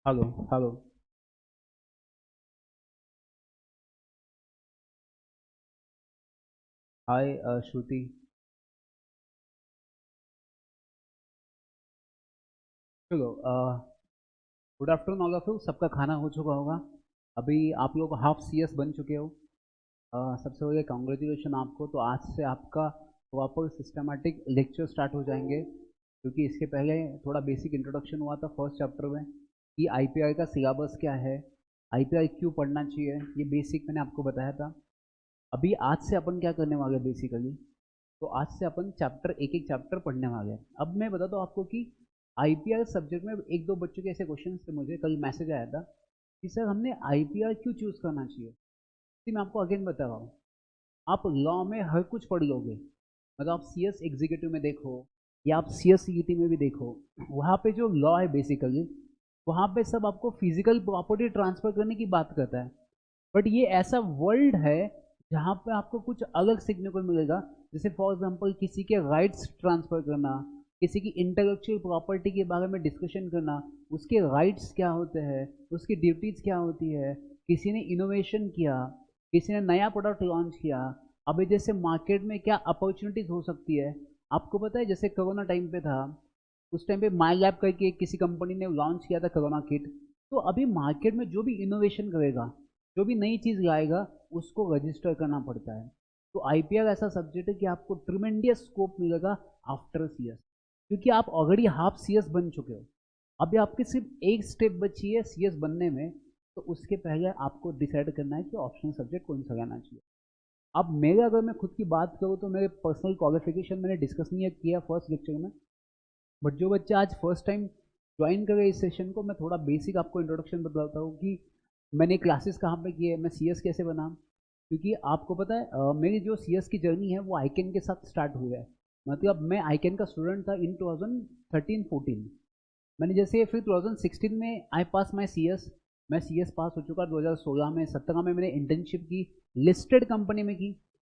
Hello hello. हाय श्रुति। चलो, good afternoon all of you. सबका खाना हो चुका होगा। अभी आप लोग हाफ सी एस बन चुके हो। सबसे पहले कॉन्ग्रेचुलेशन आपको। तो आज से आपका प्रॉपर सिस्टमेटिक लेक्चर स्टार्ट हो जाएंगे, क्योंकि इसके पहले थोड़ा बेसिक इंट्रोडक्शन हुआ था फर्स्ट चैप्टर में कि आईपीआई का सिलेबस क्या है, आईपीआई क्यों पढ़ना चाहिए, ये बेसिक मैंने आपको बताया था। अभी आज से अपन क्या करने वाले हैं बेसिकली, तो आज से अपन चैप्टर एक एक चैप्टर पढ़ने वाले हैं। अब मैं बताता हूँ आपको कि आईपीआर सब्जेक्ट में एक दो बच्चों के ऐसे क्वेश्चन थे, मुझे कल मैसेज आया था कि सर हमने आईपीआर क्यों चूज करना चाहिए। तो मैं आपको अगेन बता रहा हूँ, आप लॉ में हर कुछ पढ़ लोगे, मतलब आप सी एस एग्जीक्यूटिव में देखो या आप सी एस सी टी में भी देखो, वहाँ पे जो लॉ है बेसिकली, वहाँ पे सब आपको फिजिकल प्रॉपर्टी ट्रांसफर करने की बात करता है। बट ये ऐसा वर्ल्ड है जहाँ पे आपको कुछ अलग सीखने को मिलेगा। जैसे फॉर एग्जांपल किसी के राइट्स ट्रांसफर करना, किसी की इंटेलेक्चुअल प्रॉपर्टी के बारे में डिस्कशन करना, उसके राइट्स क्या होते हैं, उसकी ड्यूटीज क्या होती है, किसी ने इनोवेशन किया, किसी ने नया प्रोडक्ट लॉन्च किया, अभी जैसे मार्केट में क्या अपॉर्चुनिटीज हो सकती है। आपको पता है जैसे कोरोना टाइम पे था, उस टाइम पे माई लैब करके किसी कंपनी ने लॉन्च किया था कोरोना किट। तो अभी मार्केट में जो भी इनोवेशन करेगा, जो भी नई चीज़ लाएगा, उसको रजिस्टर करना पड़ता है। तो आईपीआर ऐसा सब्जेक्ट है कि आपको ट्रिमेंडियस स्कोप मिलेगा आफ्टर सीएस, क्योंकि आप ऑलरेडी हाफ सीएस बन चुके हो। अभी आपकी सिर्फ एक स्टेप बची है सीएस बनने में। तो उसके पहले आपको डिसाइड करना है कि ऑप्शनल सब्जेक्ट कौन सा लेना चाहिए। अब मेरे अगर मैं खुद की बात करूँ तो मेरे पर्सनल क्वालिफिकेशन मैंने डिस्कस नहीं किया फर्स्ट लेक्चर में। बट जो बच्चे आज फर्स्ट टाइम ज्वाइन कर रहे इस सेशन को, मैं थोड़ा बेसिक आपको इंट्रोडक्शन बताता हूँ कि मैंने क्लासेस कहाँ पे किए, मैं सीएस कैसे बना। क्योंकि आपको पता है मेरी जो सीएस की जर्नी है वो आईकेन के साथ स्टार्ट हुई है। मतलब मैं आईकेन का स्टूडेंट था इन 2013-14। मैंने जैसे फिर 2016 में आई पास माई सीएस, मैं सीएस पास हो चुका। 2016 में 17 में मैंने इंटर्नशिप की, लिस्टेड कंपनी में की।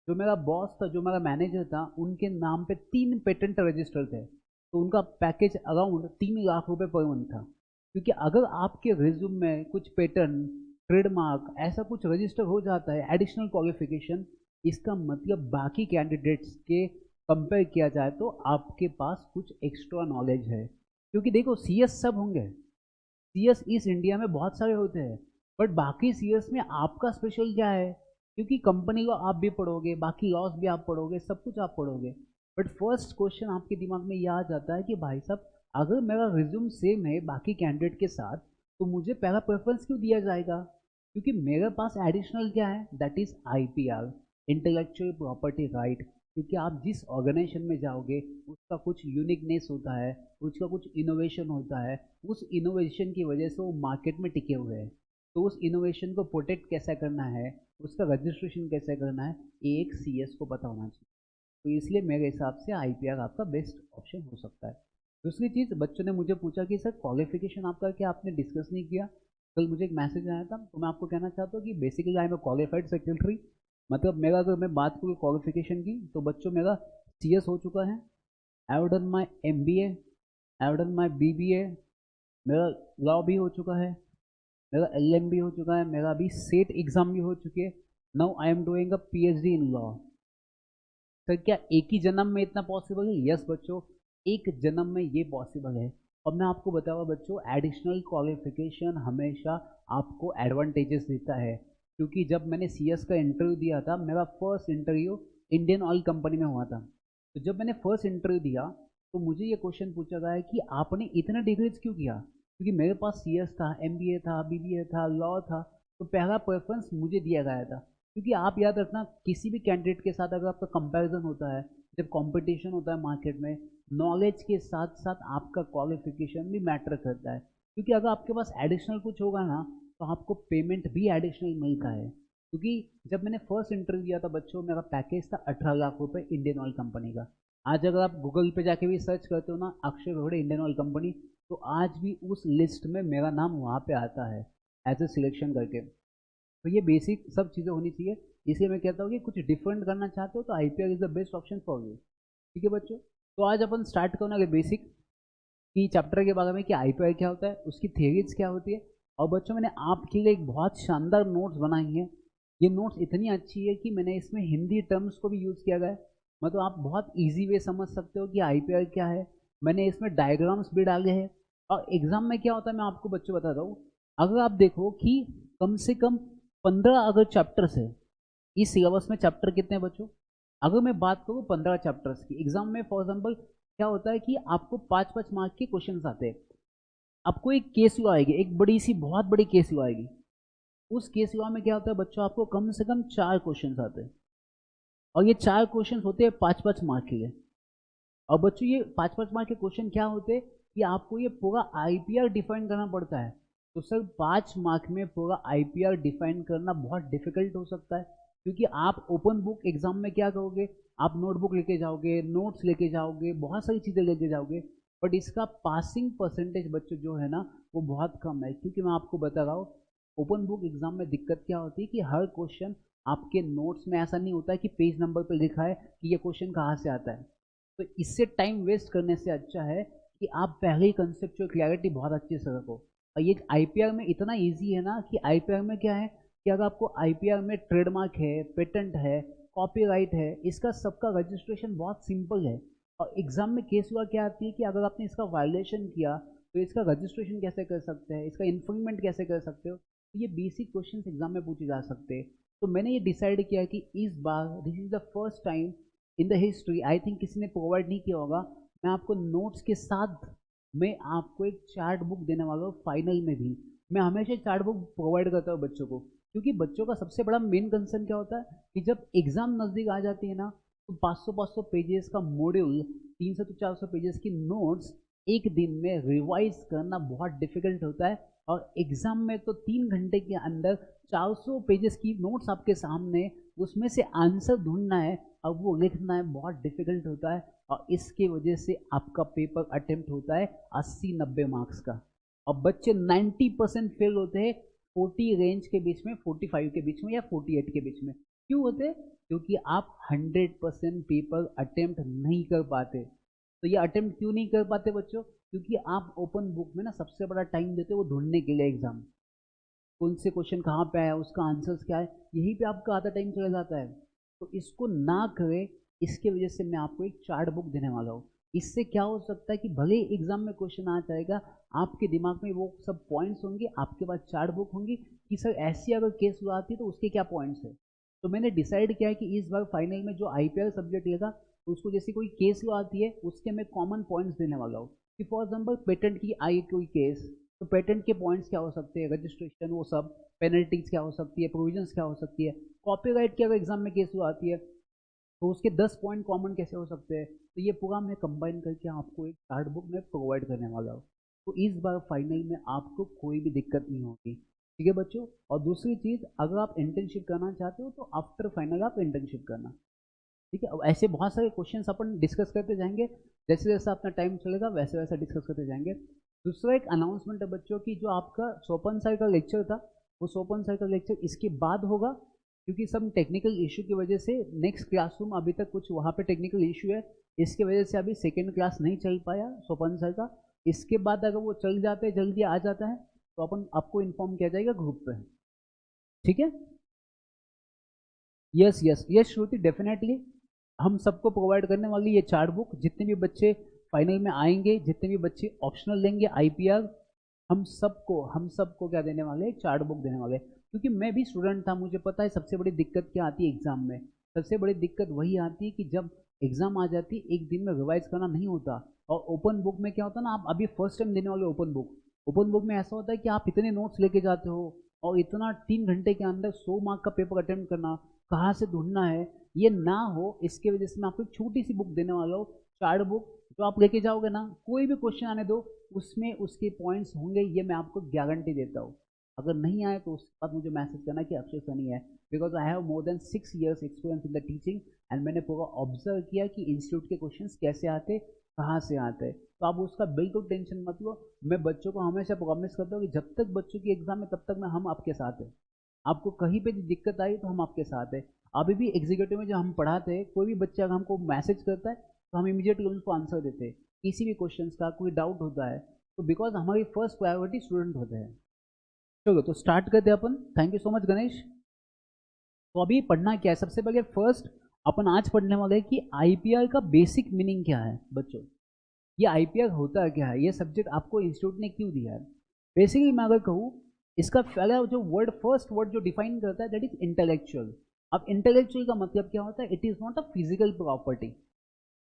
जो मेरा बॉस था, जो मेरा मैनेजर था, उनके नाम पे 3 पेटेंट रजिस्टर थे। तो उनका पैकेज अराउंड 3 लाख रुपए पर मंथ था। क्योंकि अगर आपके रिज्यूम में कुछ पेटेंट, ट्रेडमार्क ऐसा कुछ रजिस्टर हो जाता है, एडिशनल क्वालिफिकेशन, इसका मतलब बाकी कैंडिडेट्स के कंपेयर किया जाए तो आपके पास कुछ एक्स्ट्रा नॉलेज है। क्योंकि देखो सीएस सब होंगे, सीएस इस इंडिया में बहुत सारे होते हैं, बट बाकी सीएस में आपका स्पेशल क्या है। क्योंकि कंपनी लॉ आप भी पढ़ोगे, बाकी लॉस भी आप पढ़ोगे, सब कुछ आप पढ़ोगे। बट फर्स्ट क्वेश्चन आपके दिमाग में यह आ जाता है कि भाई साहब, अगर मेरा रिज्यूम सेम है बाकी कैंडिडेट के साथ, तो मुझे पहला प्रेफरेंस क्यों दिया जाएगा। क्योंकि मेरे पास एडिशनल क्या है, that is IPR, intellectual property right. क्योंकि आप जिस ऑर्गेनाइजेशन में जाओगे, उसका कुछ यूनिकनेस होता है, उसका कुछ इनोवेशन होता है, उस इनोवेशन की वजह से वो मार्केट में टिके हुए हैं। तो उस इनोवेशन को प्रोटेक्ट कैसे करना है, उसका रजिस्ट्रेशन कैसे करना है, ये एक सीएस को पता होना चाहिए। तो इसलिए मेरे हिसाब से आईपीआर आपका बेस्ट ऑप्शन हो सकता है। दूसरी चीज़, बच्चों ने मुझे पूछा कि सर क्वालिफिकेशन आपका क्या, आपने डिस्कस नहीं किया। कल मुझे एक मैसेज आया था, तो मैं आपको कहना चाहता हूँ कि basically I am a qualified secretary. मतलब मेरा, अगर मैं बात करूँ क्वालिफिकेशन की, तो बच्चों मेरा सीएस हो चुका है, I have done my MBA, I have done my BBA, मेरा लॉ भी हो चुका है, मेरा एलएम भी हो चुका है, मेरा अभी सेट एग्जाम भी हो चुकी है। Now I am doing a PhD in law. Sir क्या एक ही जन्म में इतना पॉसिबल है? यस बच्चों, एक जन्म में ये पॉसिबल है। और मैं आपको बताऊंगा बच्चों, एडिशनल क्वालिफिकेशन हमेशा आपको एडवांटेजेस देता है। क्योंकि जब मैंने सीएस का इंटरव्यू दिया था, मेरा first interview Indian oil company में हुआ था। तो जब मैंने फर्स्ट इंटरव्यू दिया, तो मुझे ये क्वेश्चन पूछा गया है कि आपने इतना डिग्रीज क्यों किया। क्योंकि मेरे पास सीएस था, एमबीए था, बीबीए था, लॉ था। तो पहला प्रेफरेंस मुझे दिया गया था। क्योंकि आप याद रखना, किसी भी कैंडिडेट के साथ अगर आपका कंपैरिजन होता है, जब कंपटीशन होता है मार्केट में, नॉलेज के साथ साथ आपका क्वालिफिकेशन भी मैटर करता है। क्योंकि अगर आपके पास एडिशनल कुछ होगा ना, तो आपको पेमेंट भी एडिशनल मिलता है। क्योंकि जब मैंने फर्स्ट इंटरव्यू दिया था बच्चों, मेरा पैकेज था 18 लाख रुपए इंडियन ऑयल कंपनी का। आज अगर आप गूगल पे जाके भी सर्च करते हो ना, अक्षय घोड़े इंडियन ऑयल कंपनी, तो आज भी उस लिस्ट में मेरा नाम वहाँ पे आता है एज ए सिलेक्शन करके। तो ये बेसिक सब चीज़ें होनी चाहिए। इसलिए मैं कहता हूँ कि कुछ डिफरेंट करना चाहते हो तो IPR is the best option for you. ठीक है बच्चों, तो आज अपन स्टार्ट करेंगे बेसिक। कि चैप्टर के बारे में कि आईपीआर क्या होता है, उसकी थ्योरीज क्या होती है। और बच्चों मैंने आपके लिए एक बहुत शानदार नोट्स बनाई है। ये नोट्स इतनी अच्छी है कि मैंने इसमें हिंदी टर्म्स को भी यूज़ किया गया है, मतलब आप बहुत इजी वे समझ सकते हो कि आईपीआर क्या है। मैंने इसमें डायग्राम्स भी डाले हैं। और एग्जाम में क्या होता है मैं आपको बच्चों बताता हूँ। अगर आप देखो कि कम से कम 15 अगर चैप्टर्स है इस सिलेबस में, चैप्टर कितने हैं बच्चों, अगर मैं बात करूँ 15 चैप्टर्स की, एग्जाम में फॉर एग्जाम्पल क्या होता है कि आपको 5-5 मार्क के क्वेश्चन आते हैं। आपको एक केस यू आएगी, एक बड़ी सी बहुत बड़ी केस यू आएगी। उस केस यू में क्या होता है बच्चों, आपको कम से कम 4 क्वेश्चन आते हैं। और ये 4 क्वेश्चन होते हैं 5-5 मार्क के लिए। और बच्चों ये 5-5 मार्क के क्वेश्चन क्या होते हैं कि आपको ये पूरा आईपीआर डिफाइन करना पड़ता है। तो सर 5 मार्क में पूरा आईपीआर डिफाइन करना बहुत डिफिकल्ट हो सकता है, क्योंकि आप ओपन बुक एग्जाम में क्या करोगे, आप नोटबुक लेके जाओगे, नोट्स लेके जाओगे, बहुत सारी चीज़ें लेके जाओगे, बट इसका पासिंग परसेंटेज बच्चों जो है ना वो बहुत कम है। क्योंकि मैं आपको बता रहा हूँ ओपन बुक एग्जाम में दिक्कत क्या होती है कि हर क्वेश्चन आपके नोट्स में ऐसा नहीं होता है कि पेज नंबर पर लिखा है कि ये क्वेश्चन कहाँ से आता है। तो इससे टाइम वेस्ट करने से अच्छा है कि आप पहले ही कंसेप्चुअल क्लैरिटी बहुत अच्छे से रखो। और ये आईपीआर में इतना इजी है ना कि आईपीआर में क्या है कि अगर आपको आईपीआर में ट्रेडमार्क है, पेटेंट है, कॉपीराइट है, इसका सबका रजिस्ट्रेशन बहुत सिंपल है। और एग्जाम में केस हुआ क्या आती है कि अगर आपने इसका वायलेशन किया तो इसका रजिस्ट्रेशन कैसे कर सकते हैं, इसका इन्फॉर्मेंट कैसे कर सकते हो, तो ये बेसिक क्वेश्चन एग्जाम में पूछे जा सकते हैं। तो मैंने ये डिसाइड किया कि इस बार this is the first time in the history, I think किसी ने प्रोवाइड नहीं किया होगा, मैं आपको नोट्स के साथ मैं आपको एक चार्ट बुक देने वाला हूँ। फाइनल में भी मैं हमेशा चार्ट बुक प्रोवाइड करता हूँ बच्चों को, क्योंकि बच्चों का सबसे बड़ा मेन कंसर्न क्या होता है कि जब एग्जाम नज़दीक आ जाती है ना तो 500-500 पेजेस का मॉड्यूल, 300 से 400 पेजेस की नोट्स एक दिन में रिवाइज करना बहुत डिफिकल्ट होता है। और एग्जाम में तो 3 घंटे के अंदर 400 पेजेस की नोट्स आपके सामने, उसमें से आंसर ढूंढना है, अब वो लिखना है, बहुत डिफिकल्ट होता है। और इसकी वजह से आपका पेपर अटेम्प्ट होता है 80-90 मार्क्स का। और बच्चे 90% फेल होते हैं 40 रेंज के बीच में, 45 के बीच में या 48 के बीच में। क्यों होते, क्योंकि आप 100% पेपर अटेम्प्ट नहीं कर पाते। तो ये अटेम्प्ट क्यों नहीं कर पाते बच्चों, क्योंकि आप ओपन बुक में ना सबसे बड़ा टाइम देते हो वो ढूंढने के लिए एग्जाम, कौन से क्वेश्चन कहाँ पे आया, उसका आंसर्स क्या है, यहीं पे आपका आधा टाइम चला जाता है। तो इसको ना करें, इसके वजह से मैं आपको एक चार्ट बुक देने वाला हूँ। इससे क्या हो सकता है कि भले एग्जाम में क्वेश्चन आ जाएगा, आपके दिमाग में वो सब पॉइंट्स होंगे, आपके पास चार्ट बुक होंगी कि सर ऐसी अगर केस हुआ आती है तो उसके क्या पॉइंट्स है। तो मैंने डिसाइड किया है कि इस बार फाइनल में जो आईपीएल सब्जेक्ट लेगा उसको जैसे कोई केस हुआ आती है उसके मैं कॉमन पॉइंट्स देने वाला हूँ। कि फॉर एग्जाम्पल पेटेंट की आई कोई केस, तो पेटेंट के पॉइंट्स क्या हो सकते हैं, रजिस्ट्रेशन वो सब, पेनल्टीज क्या हो सकती है, प्रोविजंस क्या हो सकती है, कॉपीराइट की अगर एग्जाम में केस हुआ आती है तो उसके 10 पॉइंट कॉमन कैसे हो सकते हैं। तो ये पूरा मैं कंबाइन करके आपको एक चार्ट बुक में प्रोवाइड करने वाला हूँ। तो इस बार फाइनल में आपको कोई भी दिक्कत नहीं होगी, ठीक है बच्चों। और दूसरी चीज़, अगर आप इंटर्नशिप करना चाहते हो तो आफ्टर फाइनल आप इंटर्नशिप करना, ठीक है। अब ऐसे बहुत सारे क्वेश्चंस अपन डिस्कस करते जाएंगे, जैसे जैसे अपना टाइम चलेगा वैसे वैसे डिस्कस करते जाएंगे। दूसरा एक अनाउंसमेंट है बच्चों की, जो आपका सोपन सर का लेक्चर था वो सोपन सर का लेक्चर इसके बाद होगा, क्योंकि सब टेक्निकल इशू की वजह से नेक्स्ट क्लासरूम अभी तक कुछ वहाँ पे टेक्निकल इशू है, इसके वजह से अभी सेकेंड क्लास नहीं चल पाया सोपन सर का। इसके बाद अगर वो चल जाते हैं, जल्दी आ जाता है, तो अपन आपको इन्फॉर्म किया जाएगा ग्रुप पे, ठीक है। यस यस यस श्रुति, डेफिनेटली हम सबको प्रोवाइड करने वाली ये चार्ट बुक, जितने भी बच्चे फाइनल में आएंगे, जितने भी बच्चे ऑप्शनल लेंगे आईपीआर, हम सबको क्या देने वाले, चार्ट बुक देने वाले। क्योंकि मैं भी स्टूडेंट था, मुझे पता है सबसे बड़ी दिक्कत क्या आती है एग्जाम में। सबसे बड़ी दिक्कत वही आती है कि जब एग्जाम आ जाती है एक दिन में रिवाइज करना नहीं होता। और ओपन बुक में क्या होता है ना, आप अभी फर्स्ट टाइम देने वाले ओपन बुक में ऐसा होता है कि आप इतने नोट्स लेके जाते हो और इतना 3 घंटे के अंदर 100 मार्क का पेपर अटेम्प्ट करना, कहाँ से ढूंढना है, ये ना हो। इसके वजह से मैं आपको एक छोटी सी बुक देने वाला हूँ, चार्ट बुक, जो आप लेके जाओगे ना, कोई भी क्वेश्चन आने दो उसमें उसके पॉइंट्स होंगे, ये मैं आपको गारंटी देता हूँ। अगर नहीं आए तो उसके बाद मुझे मैसेज करना कि अक्षय सर नहीं है, because I have more than 6 years experience in the teaching, and मैंने पूरा ऑब्जर्व किया कि इंस्टीट्यूट के क्वेश्चंस कैसे आते, कहाँ से आते। तो आप उसका बिल्कुल टेंशन मत लो। मैं बच्चों को हमेशा प्रॉमिस करता हूँ कि जब तक बच्चों की एग्जाम है तब तक मैं हम आपके साथ हैं। आपको कहीं पे भी दिक्कत आई तो हम आपके साथ हैं। अभी भी एग्जीक्यूटिव में जो हम पढ़ाते हैं, कोई भी बच्चा अगर हमको मैसेज करता है तो हम इमीडिएटली उनको आंसर देते हैं किसी भी क्वेश्चन का कोई डाउट होता है तो बिकॉज हमारी फर्स्ट प्रायोरिटी स्टूडेंट होते हैं। चलो तो स्टार्ट करते हैं अपन। Thank you so much Ganesh. तो अभी पढ़ना क्या है, सबसे पहले फर्स्ट अपन आज पढ़ने वाले हैं कि आईपीआर का बेसिक मीनिंग क्या है बच्चों। ये आईपीआर होता क्या है, ये सब्जेक्ट आपको इंस्टीट्यूट ने क्यों दिया है। बेसिकली मैं अगर कहूँ, इसका पहला जो वर्ड, फर्स्ट वर्ड जो डिफाइन करता है दैट इज इंटेलेक्चुअल। अब इंटेलेक्चुअल का मतलब क्या होता है, it is not a physical property,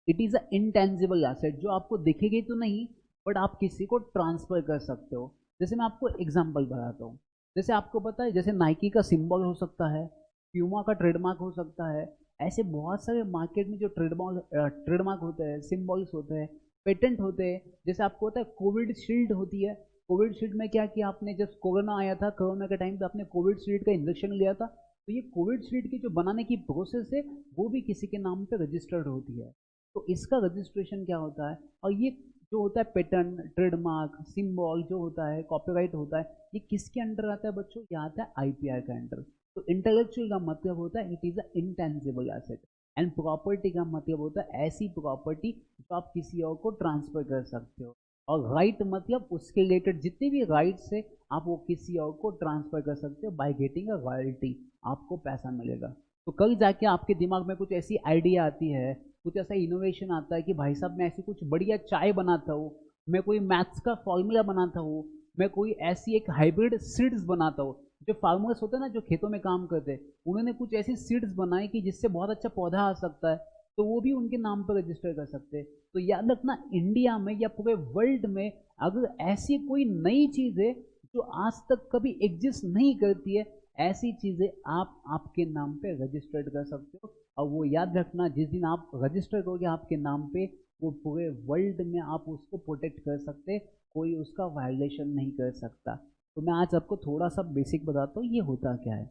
it is a intangible asset जो आपको दिखेगी तो नहीं बट आप किसी को ट्रांसफर कर सकते हो। जैसे मैं आपको एग्जांपल बताता हूँ, जैसे आपको पता है जैसे नाइकी का सिंबल हो सकता है, प्यूमा का ट्रेडमार्क हो सकता है, ऐसे बहुत सारे मार्केट में जो ट्रेडमार्क होते हैं, सिंबल्स होते हैं, पेटेंट होते हैं। जैसे आपको पता है कोविड शील्ड होती है, कोविड शील्ड में क्या किया आपने, जब कोरोना आया था, कोरोना के टाइम पे आपने कोविड शील्ड का इंजेक्शन लिया था, तो ये कोविड शील्ड की जो बनाने की प्रोसेस है वो भी किसी के नाम पे रजिस्टर्ड होती है। तो इसका रजिस्ट्रेशन क्या होता है, और ये जो होता है पेटेंट, ट्रेडमार्क, सिंबल जो होता है, कॉपीराइट होता है, ये किसके अंडर आता है बच्चों, ये आता है आईपीआर के अंडर। तो इंटेलेक्चुअल का मतलब होता है it is a intangible asset, and property का मतलब होता है ऐसी प्रॉपर्टी जो आप किसी और को ट्रांसफर कर सकते हो, और राइट मतलब उसके रिलेटेड जितने भी राइट्स है आप वो किसी और को ट्रांसफर कर सकते हो बाय गेटिंग अ रॉयल्टी, आपको पैसा मिलेगा। तो कल जाके आपके दिमाग में कुछ ऐसी आइडिया आती है, कुछ ऐसा इनोवेशन आता है कि भाई साहब मैं ऐसी कुछ बढ़िया चाय बनाता हूँ, मैं कोई मैथ्स का फॉर्मूला बनाता हूँ, मैं कोई ऐसी एक हाइब्रिड सीड्स बनाता हूँ। जो फार्मर्स होते हैं ना, जो खेतों में काम करते हैं, उन्होंने कुछ ऐसी सीड्स बनाई कि जिससे बहुत अच्छा पौधा आ सकता है, तो वो भी उनके नाम पर रजिस्टर कर सकते हैं। तो याद रखना, इंडिया में या पूरे वर्ल्ड में अगर ऐसी कोई नई चीज़ है जो आज तक कभी एग्जिस्ट नहीं करती है, ऐसी चीज़ें आप आपके नाम पे रजिस्टर्ड कर सकते हो। और वो याद रखना, जिस दिन आप रजिस्टर करोगे आपके नाम पे, वो पूरे वर्ल्ड में आप उसको प्रोटेक्ट कर सकते, कोई उसका वायलेशन नहीं कर सकता। तो मैं आज आपको थोड़ा सा बेसिक बताता हूँ ये होता क्या है।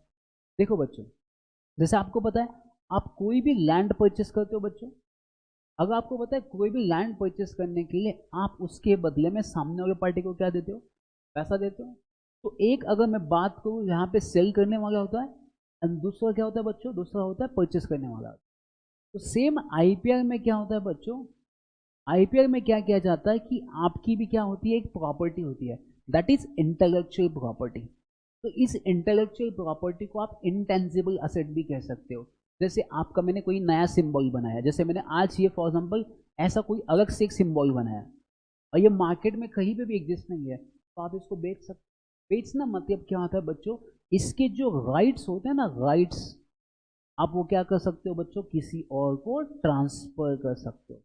देखो बच्चों, जैसे आपको पता है, आप कोई भी लैंड परचेस करते हो बच्चों, अगर आपको पता है कोई भी लैंड परचेस करने के लिए आप उसके बदले में सामने वाले पार्टी को क्या देते हो, पैसा देते हो। तो एक अगर मैं बात करूँ, यहाँ पे सेल करने वाला होता है, और दूसरा क्या होता है बच्चों, दूसरा होता है परचेस करने वाला। तो सेम आईपीआर में क्या होता है बच्चों, आईपीआर में क्या किया जाता है कि आपकी भी क्या होती है, एक प्रॉपर्टी होती है, दैट इज इंटेलेक्चुअल प्रॉपर्टी। तो इस इंटेलेक्चुअल प्रॉपर्टी को आप इंटेंजिबल असेट भी कह सकते हो। जैसे आपका मैंने कोई नया सिंबल बनाया, जैसे मैंने आज ये फॉर एग्जाम्पल ऐसा कोई अलग से एक सिंबल बनाया, और ये मार्केट में कहीं पे भी एग्जिस्ट नहीं है, तो आप इसको बेच सकते। बेचना मतलब क्या होता है बच्चों, इसके जो राइट्स होते हैं ना, राइट्स, आप वो क्या कर सकते हो बच्चों, किसी और को ट्रांसफर कर सकते हो,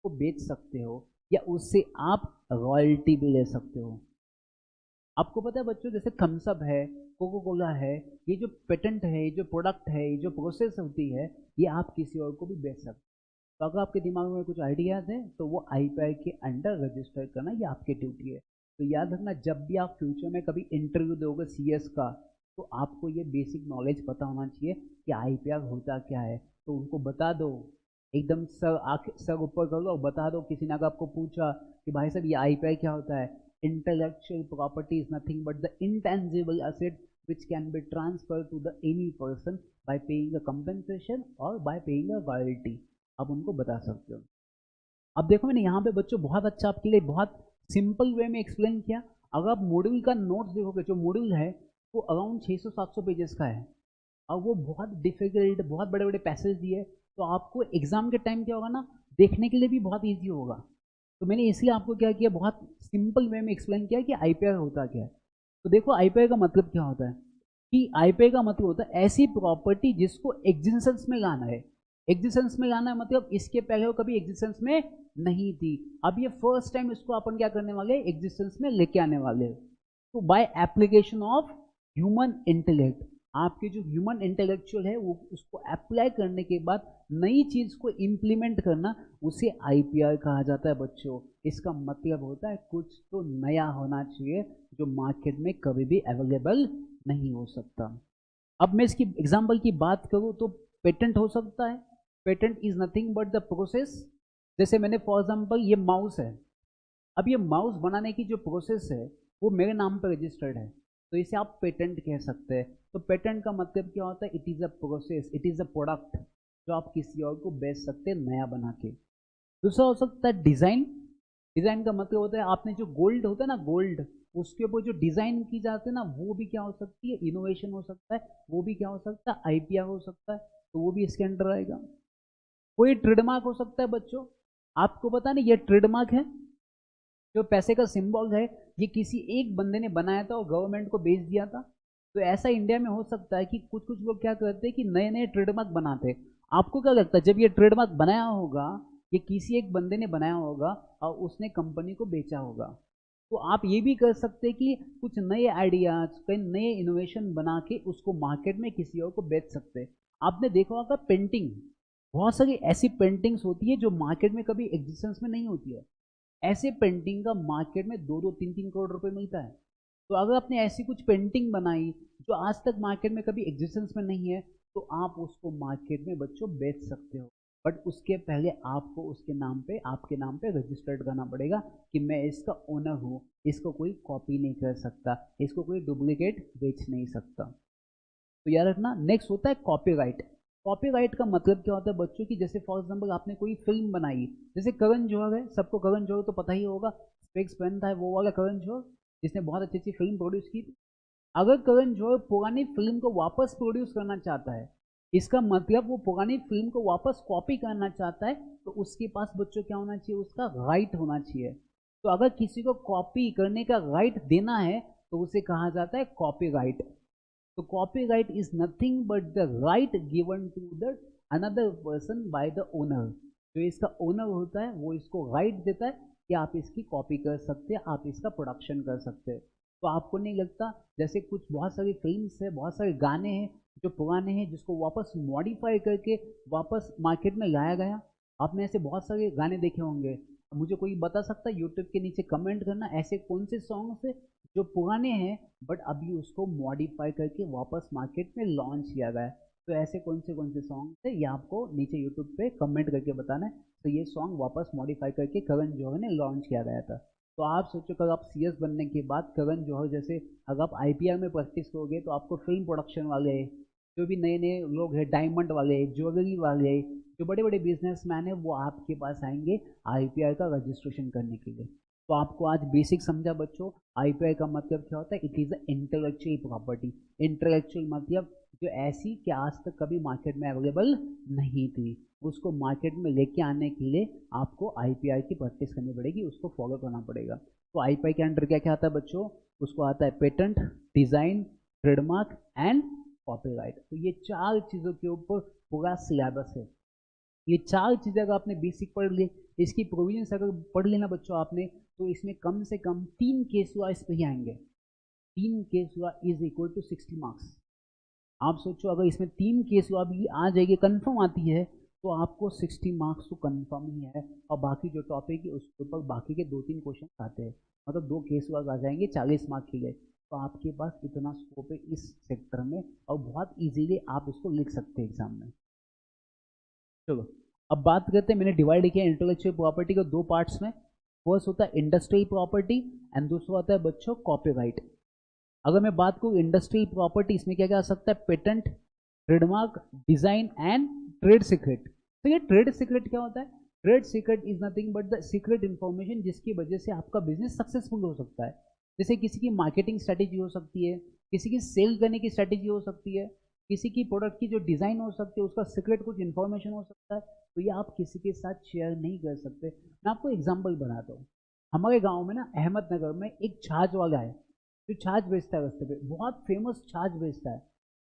को बेच सकते हो, या उससे आप रॉयल्टी भी ले सकते हो। आपको पता है बच्चों, जैसे थम्सअप है, कोको कोला है, ये जो पेटेंट है, ये जो प्रोडक्ट है, ये जो प्रोसेस होती है, ये आप किसी और को भी बेच सकते हो। तो अगर आपके दिमाग में कुछ आइडियाज़ हैं तो वो आईपीआई के अंडर रजिस्टर करना ये आपकी ड्यूटी है। तो याद रखना, जब भी आप फ्यूचर में कभी इंटरव्यू दोगे सीएस का, तो आपको ये बेसिक नॉलेज पता होना चाहिए कि आईपीआर होता क्या है। तो उनको बता दो, एकदम सर आँख सर ऊपर कर लो और बता दो। किसी ने अगर आपको पूछा कि भाई साहब ये आईपीआई क्या होता है, intellectual property is nothing but the intangible asset which can be transferred to the any person by paying a compensation or by paying a royalty, आप उनको बता सकते हो। अब देखो मैंने यहाँ पे बच्चों बहुत अच्छा आपके लिए बहुत सिंपल वे में एक्सप्लेन किया। अगर आप मॉड्यूल का नोट्स देखोगे, जो मॉड्यूल है वो अराउंड 600-700 पेजेस का है, और वो बहुत डिफिकल्ट, बहुत बड़े बड़े पैसेज दिए, तो आपको एग्जाम के टाइम क्या होगा ना, देखने के लिए भी बहुत ईजी होगा। तो मैंने इसलिए आपको क्या किया, बहुत सिंपल वे में एक्सप्लेन किया कि आईपीआर होता क्या है। तो देखो आईपीआर का मतलब क्या होता है, कि आईपीआर का मतलब होता है ऐसी प्रॉपर्टी जिसको एग्जिस्टेंस में लाना है। एग्जिस्टेंस में लाना है मतलब इसके पहले वो कभी एग्जिस्टेंस में नहीं थी, अब ये फर्स्ट टाइम इसको अपन क्या करने वाले, एग्जिस्टेंस में लेके आने वाले। तो by application of human intellect, आपके जो ह्यूमन इंटेलेक्चुअल है वो उसको अप्लाई करने के बाद नई चीज को इंप्लीमेंट करना, उसे आईपीआर कहा जाता है बच्चों। इसका मतलब होता है कुछ तो नया होना चाहिए जो मार्केट में कभी भी अवेलेबल नहीं हो सकता। अब मैं इसकी एग्जाम्पल की बात करूँ तो पेटेंट हो सकता है, patent is nothing but the process. जैसे मैंने फॉर एग्जाम्पल ये माउस है, अब ये माउस बनाने की जो प्रोसेस है वो मेरे नाम पर रजिस्टर्ड है, तो इसे आप पेटेंट कह सकते हैं। तो पेटेंट का मतलब क्या होता है, it is a process, it is a product जो आप किसी और को बेच सकते हैं नया बना के। दूसरा हो सकता है डिज़ाइन। डिजाइन का मतलब होता है आपने जो गोल्ड होता है ना, गोल्ड उसके ऊपर जो डिजाइन की जाती है ना, वो भी क्या हो सकती है, इनोवेशन हो सकता है, वो भी क्या हो सकता है, आईपीआर हो सकता है, तो वो भी इसके अंडर आएगा। कोई ट्रेडमार्क हो सकता है बच्चों, आपको पता नहीं ये ट्रेडमार्क है, जो पैसे का सिंबल है, ये किसी एक बंदे ने बनाया था और गवर्नमेंट को बेच दिया था। तो ऐसा इंडिया में हो सकता है कि कुछ कुछ लोग क्या करते हैं कि नए नए ट्रेडमार्क बनाते। आपको क्या लगता है जब ये ट्रेडमार्क बनाया होगा, ये किसी एक बंदे ने बनाया होगा और उसने कंपनी को बेचा होगा। तो आप ये भी कर सकते हैं कि कुछ नए आइडियाज, कई नए इनोवेशन बना के उसको मार्केट में किसी और को बेच सकते हैं। आपने देखा होगा पेंटिंग, बहुत सारी ऐसी पेंटिंग्स होती है जो मार्केट में कभी एग्जिस्टेंस में नहीं होती है। ऐसे पेंटिंग का मार्केट में 2-2, 3-3 करोड़ रुपए मिलता है। तो अगर आपने ऐसी कुछ पेंटिंग बनाई जो आज तक मार्केट में कभी एग्जिस्टेंस में नहीं है, तो आप उसको मार्केट में बच्चों बेच सकते हो। बट उसके पहले आपको उसके नाम पे, आपके नाम पे रजिस्टर्ड करना पड़ेगा कि मैं इसका ओनर हूँ, इसको कोई कॉपी नहीं कर सकता, इसको कोई डुप्लीकेट बेच नहीं सकता। तो याद रखना। नेक्स्ट होता है कॉपीराइट। कॉपीराइट का मतलब क्या होता है बच्चों की, जैसे फॉर एग्जांपल आपने कोई फिल्म बनाई, जैसे करण जौहर है, सबको करण जौहर तो पता ही होगा, स्पेक्स पहनता है वो वाला करण जौहर, जिसने बहुत अच्छी अच्छी फिल्म प्रोड्यूस की थी। अगर करण जौहर पुरानी फिल्म को वापस प्रोड्यूस करना चाहता है, इसका मतलब वो पुरानी फिल्म को वापस कॉपी करना चाहता है, तो उसके पास बच्चों क्या होना चाहिए, उसका राइट होना चाहिए। तो अगर किसी को कॉपी करने का राइट देना है तो उसे कहा जाता है कॉपीराइट। तो copyright is nothing but the right given to the another person by the owner। जो इसका ओनर होता है वो इसको राइट देता है कि आप इसकी कॉपी कर सकते हैं, आप इसका प्रोडक्शन कर सकते हैं। तो आपको नहीं लगता जैसे कुछ बहुत सारी फिल्म्स है, बहुत सारे गाने हैं जो पुराने हैं, जिसको वापस मॉडिफाई करके वापस मार्केट में लाया गया। आपने ऐसे बहुत सारे गाने देखे होंगे। मुझे कोई बता सकता है यूट्यूब के नीचे कमेंट करना, ऐसे कौन से सॉन्ग्स है जो पुराने हैं बट अभी उसको मॉडिफाई करके वापस मार्केट में लॉन्च किया गया है। तो ऐसे कौन से सॉन्ग थे ये आपको नीचे यूट्यूब पे कमेंट करके बताना है। तो ये सॉन्ग वापस मॉडिफाई करके करण जौहर ने लॉन्च किया गया था। तो आप सोचो अगर आप सीएस बनने के बाद करण जौहर जैसे अगर आप आईपीआर में प्रैक्टिस करोगे, तो आपको फिल्म प्रोडक्शन वाले जो भी नए नए लोग हैं, डायमंड वाले, ज्वेलरी वाले, जो बड़े बड़े बिजनेसमैन हैं, वो आपके पास आएंगे आईपीआर का रजिस्ट्रेशन करने के लिए। तो आपको आज बेसिक समझा बच्चों, आईपीआई का मतलब क्या होता है, it is a intellectual property. Intellectual मतलब जो ऐसी कि आज तक कभी मार्केट में अवेलेबल नहीं थी, उसको मार्केट में लेके आने के लिए आपको आईपीआई की प्रैक्टिस करनी पड़ेगी, उसको फॉलो करना पड़ेगा। तो आईपीआई के अंडर क्या क्या आता है बच्चों, उसको आता है patent, design, trademark and copyright. तो ये चार चीज़ों के ऊपर पूरा सिलेबस है। ये चार चीज़ें अगर आपने बेसिक पढ़ ली, इसकी प्रोविजंस अगर पढ़ लेना बच्चों आपने, तो इसमें कम से कम 3 केस हुआ इस पे ही आएंगे। 3 केस हुआ इज इक्वल टू 60 मार्क्स। आप सोचो अगर इसमें 3 केस हुआ भी आ जाएगी, कंफर्म आती है, तो आपको 60 मार्क्स तो कंफर्म ही है। और बाकी जो टॉपिक है उसके ऊपर बाकी के 2-3 क्वेश्चन आते हैं, मतलब 2 केस हुआ आ जाएंगे 40 मार्क्स के लिए। तो आपके पास इतना स्कोप है इस सेक्टर में, और बहुत इजीली आप इसको लिख सकते हैं एग्जाम में। चलो अब बात करते हैं, मैंने डिवाइड किया इंटेलेक्चुअल प्रॉपर्टी को 2 पार्ट्स में। फर्स्ट होता है इंडस्ट्रियल प्रॉपर्टी एंड दूसरा होता है बच्चों कॉपीराइट। अगर मैं बात करूँ इंडस्ट्रियल प्रॉपर्टी, इसमें क्या क्या आ सकता है, patent, trademark, design and trade secret. तो ये ट्रेड सीक्रेट क्या होता है, trade secret is nothing but the secret information जिसकी वजह से आपका बिजनेस सक्सेसफुल हो सकता है। जैसे किसी की मार्केटिंग स्ट्रेटेजी हो सकती है, किसी की सेल करने की स्ट्रेटेजी हो सकती है, किसी की प्रोडक्ट की जो डिज़ाइन हो सकती है उसका सीक्रेट कुछ इन्फॉर्मेशन हो सकता है। तो ये आप किसी के साथ शेयर नहीं कर सकते। मैं आपको एग्जांपल बनाता हूँ। हमारे गांव में ना अहमदनगर में एक छाछ वाला है, जो छाछ बेचता है रास्ते पे, बहुत फेमस छाछ बेचता है।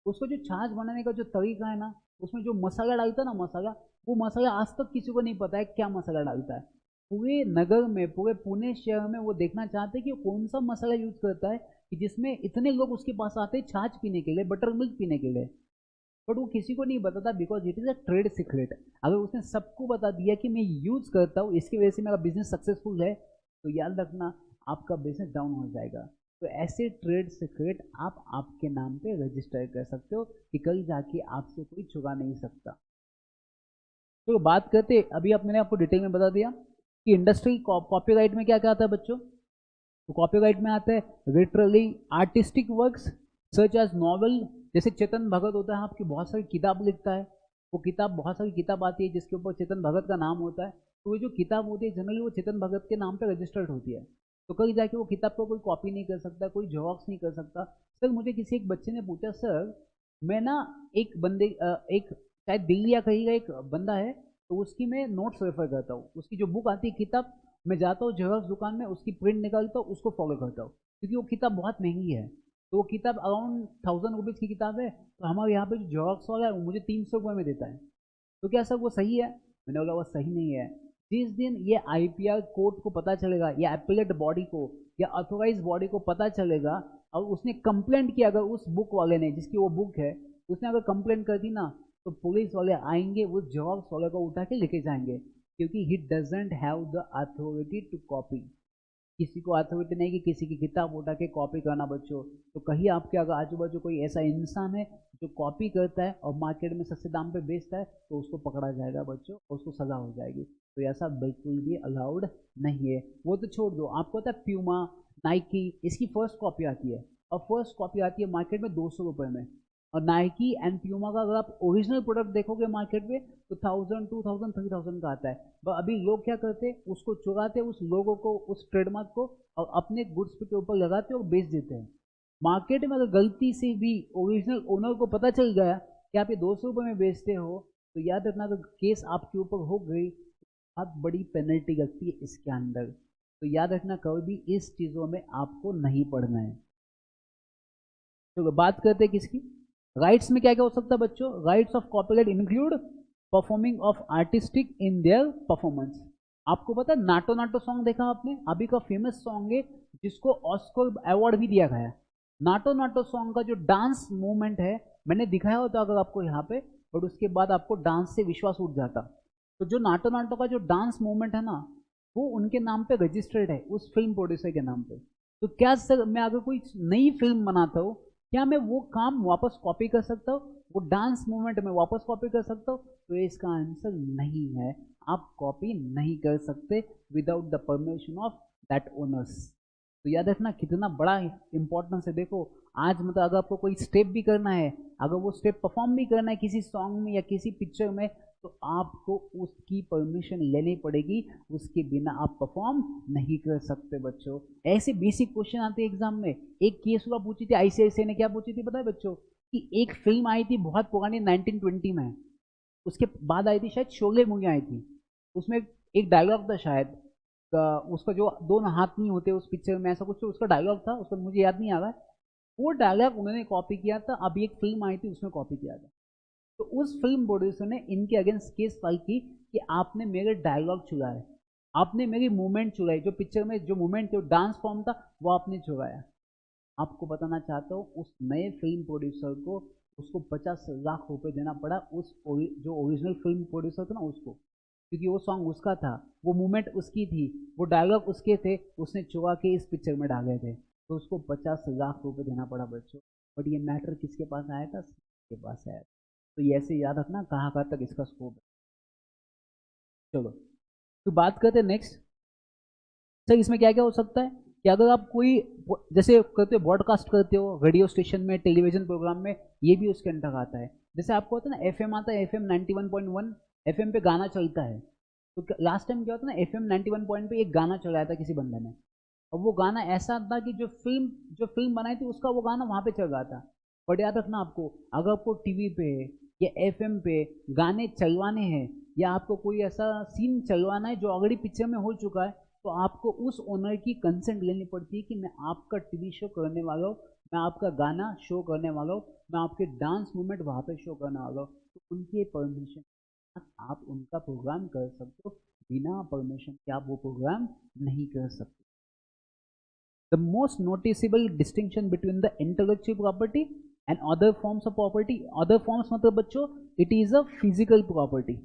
उसको जो छाछ बनाने का जो तरीका है ना, उसमें जो मसाला डालता है ना, मसाला, वो मसाला आज तक किसी को नहीं पता है क्या मसाला डालता है। पूरे नगर में, पूरे पुणे शहर में वो देखना चाहते हैं कि वो कौन सा मसाला यूज करता है कि जिसमें इतने लोग उसके पास आते हैं छाछ पीने के लिए, बटर मिल्क पीने के लिए। बट वो किसी को नहीं बताता because it is a trade secret. अगर उसने सबको बता दिया कि मैं यूज करता हूँ, इसकी वजह से मेरा बिजनेस सक्सेसफुल है, तो याद रखना आपका बिजनेस डाउन हो जाएगा। तो ऐसे ट्रेड सीक्रेट आप आपके नाम पे रजिस्टर कर सकते हो कि कल जाके आपसे कोई चुरा नहीं सकता। तो बात करते, अभी आप, मैंने आपको डिटेल में बता दिया कि इंडस्ट्री कॉपीराइट में क्या क्या आता है बच्चों। तो कॉपीराइट में आता है literally artistic works such as novel. जैसे चेतन भगत होता है, आपकी बहुत सारी किताब लिखता है, वो किताब, बहुत सारी किताब आती है जिसके ऊपर चेतन भगत का नाम होता है। तो वो जो किताब होती है जनरली वो चेतन भगत के नाम पे रजिस्टर्ड होती है, तो कहीं जाके वो किताब को कोई कॉपी नहीं कर सकता, कोई जेरॉक्स नहीं कर सकता। सर मुझे किसी एक बच्चे ने पूछा, सर मैं ना एक बंदे एक शायद दिल्ली या कहीं का एक बंदा है, तो उसकी मैं नोट्स रेफर करता हूँ, उसकी जो बुक आती है किताब, मैं जाता हूँ जेरॉक्स दुकान में, उसकी प्रिंट निकालता हूँ, उसको फॉलो करता हूँ, क्योंकि वो किताब बहुत महंगी है। तो वो किताब अराउंड 1000 रुपीज़ की किताब है, तो हमारे यहाँ पे जो जेरॉक्स वाला है वो मुझे 300 रुपये में देता है। तो क्या सर वो सही है? मैंने बोला वो सही नहीं है। जिस दिन ये आईपीआर कोर्ट को पता चलेगा, या एपेलेट बॉडी को, या अथोराइज बॉडी को पता चलेगा, और उसने कंप्लेंट किया, अगर उस बुक वाले ने, जिसकी वो बुक है, उसने अगर कंप्लेंट कर दी ना, तो पुलिस वाले आएंगे, उस जेरॉक्स वाले को उठा के लेके जाएंगे, क्योंकि he doesn't have the authority to copy. किसी को अथॉरिटी नहीं कि किसी की किताब उठा के कॉपी करना बच्चों। तो कहीं आपके अगर आजू बाजू कोई ऐसा इंसान है जो कॉपी करता है और मार्केट में सस्ते दाम पे बेचता है, तो उसको पकड़ा जाएगा बच्चों, और उसको सजा हो जाएगी। तो ऐसा बिल्कुल भी अलाउड नहीं है। वो तो छोड़ दो, आपको पता है प्यूमा, नाइकी, इसकी फर्स्ट कॉपी आती है, और फर्स्ट कॉपी आती है मार्केट में 200 रुपये में। और नाइकी एंड प्यूमा का अगर आप ओरिजिनल प्रोडक्ट देखोगे मार्केट में, तो 1000, 2000, 3000 का आता है। पर अभी लोग क्या करते हैं, उसको चुराते, उस लोगों को, उस ट्रेडमार्क को, और अपने गुड्स के ऊपर लगाते और बेच देते हैं। मार्केट में अगर गलती से भी ओरिजिनल ओनर को पता चल गया कि आप ये 200 रुपये में बेचते हो, तो याद रखना, अगर केस आपके ऊपर हो गई, बहुत बड़ी पेनल्टी लगती है इसके अंदर। तो याद रखना, कभी भी इस चीज़ों में आपको नहीं पढ़ना है। तो बात करते हैं किसकी, राइट्स में क्या क्या हो सकता है बच्चों। Rights of copyright include performing of artistic in their performance. आपको पता है नाटो नाटो सॉन्ग देखा आपने, अभी का फेमस सॉन्ग है, जिसको ऑस्कर अवार्ड भी दिया गया है। नाटो नाटो सॉन्ग का जो डांस मूवमेंट है, मैंने दिखाया होता अगर आपको यहाँ पे, बट उसके बाद आपको डांस से विश्वास उठ जाता। तो जो नाटो नाटो का जो डांस मूवमेंट है ना, वो उनके नाम पे रजिस्टर्ड है, उस फिल्म प्रोड्यूसर के नाम पे। तो क्या सर मैं अगर कोई नई फिल्म बनाता हूँ, क्या मैं वो काम वापस कॉपी कर सकता हूँ, वो डांस मूवमेंट में वापस कॉपी कर सकता हूँ? तो इसका आंसर नहीं है, आप कॉपी नहीं कर सकते without the permission of that owners. तो याद रखना कितना बड़ा इंपॉर्टेंस है। देखो आज मतलब अगर आपको कोई स्टेप भी करना है, अगर वो स्टेप परफॉर्म भी करना है किसी सॉन्ग में या किसी पिक्चर में, तो आपको उसकी परमिशन लेनी पड़ेगी, उसके बिना आप परफॉर्म नहीं कर सकते बच्चों। ऐसे बेसिक क्वेश्चन आते हैं एग्जाम में। एक केस हुआ पूछी थी आईसीआईसीआई ने, क्या पूछी थी पता है बच्चों, कि एक फिल्म आई थी बहुत पुरानी 1920 में, उसके बाद आई थी शायद शोले मूवी आई थी, उसमें एक डायलॉग था शायद, उसका जो दोनों हाथ नहीं होते उस पिक्चर में, ऐसा कुछ तो उसका डायलॉग था, उसका मुझे याद नहीं आ रहा है। वो डायलॉग उन्होंने कॉपी किया था, अभी एक फिल्म आई थी उसमें कॉपी किया था। तो उस फिल्म प्रोड्यूसर ने इनके अगेंस्ट केस फाइल की कि आपने मेरे डायलॉग चुराए, आपने मेरी मूवमेंट चुराई, जो पिक्चर में जो मूवमेंट जो डांस फॉर्म था वो आपने चुराया। आपको बताना चाहता हूँ उस नए फिल्म प्रोड्यूसर को, उसको 50 लाख रुपए देना पड़ा, उस जो ओरिजिनल फिल्म प्रोड्यूसर था ना उसको, क्योंकि वो सॉन्ग उसका था, वो मूवमेंट उसकी थी, वो डायलॉग उसके थे, उसने चुरा के इस पिक्चर में डाले थे, तो उसको 50 लाख रुपए देना पड़ा बच्चों। बट ये मैटर किसके पास आया था? के पास आया। तो ये ऐसे याद रखना कहाँ कहाँ तक इसका स्कोप है। चलो तो बात करते हैं नेक्स्ट। सर इसमें क्या क्या हो सकता है कि अगर आप कोई जैसे करते हो, ब्रॉडकास्ट करते हो रेडियो स्टेशन में, टेलीविजन प्रोग्राम में, ये भी उसके अंदर आता है। जैसे आपको होता है ना एफएम आता है, एफएम 91.1, एफएम पे गाना चलता है। तो लास्ट टाइम क्या होता है ना, एफएम 91 पे एक गाना चलाया था किसी बंदे ने, और वो गाना ऐसा था कि जो फिल्म बनाई थी उसका वो गाना वहाँ पे चल रहा था। बट याद रखना आपको, अगर आपको टीवी पे या एफएम पे गाने चलवाने हैं, या आपको कोई ऐसा सीन चलवाना है जो ऑलरेडी पिक्चर में हो चुका है, तो आपको उस ओनर की कंसेंट लेनी पड़ती है कि मैं आपका टीवी शो करने वाला हूँ, मैं आपका गाना शो करने वाला हूँ, मैं आपके डांस मूवमेंट वहाँ पे शो करने वाला हूँ। तो उनके परमिशन आप उनका प्रोग्राम कर सकते हो, बिना परमिशन के आप वो प्रोग्राम नहीं कर सकते। The most noticeable distinction between the intellectual property and other forms of property, other forms मतलब बच्चों, it is a physical property,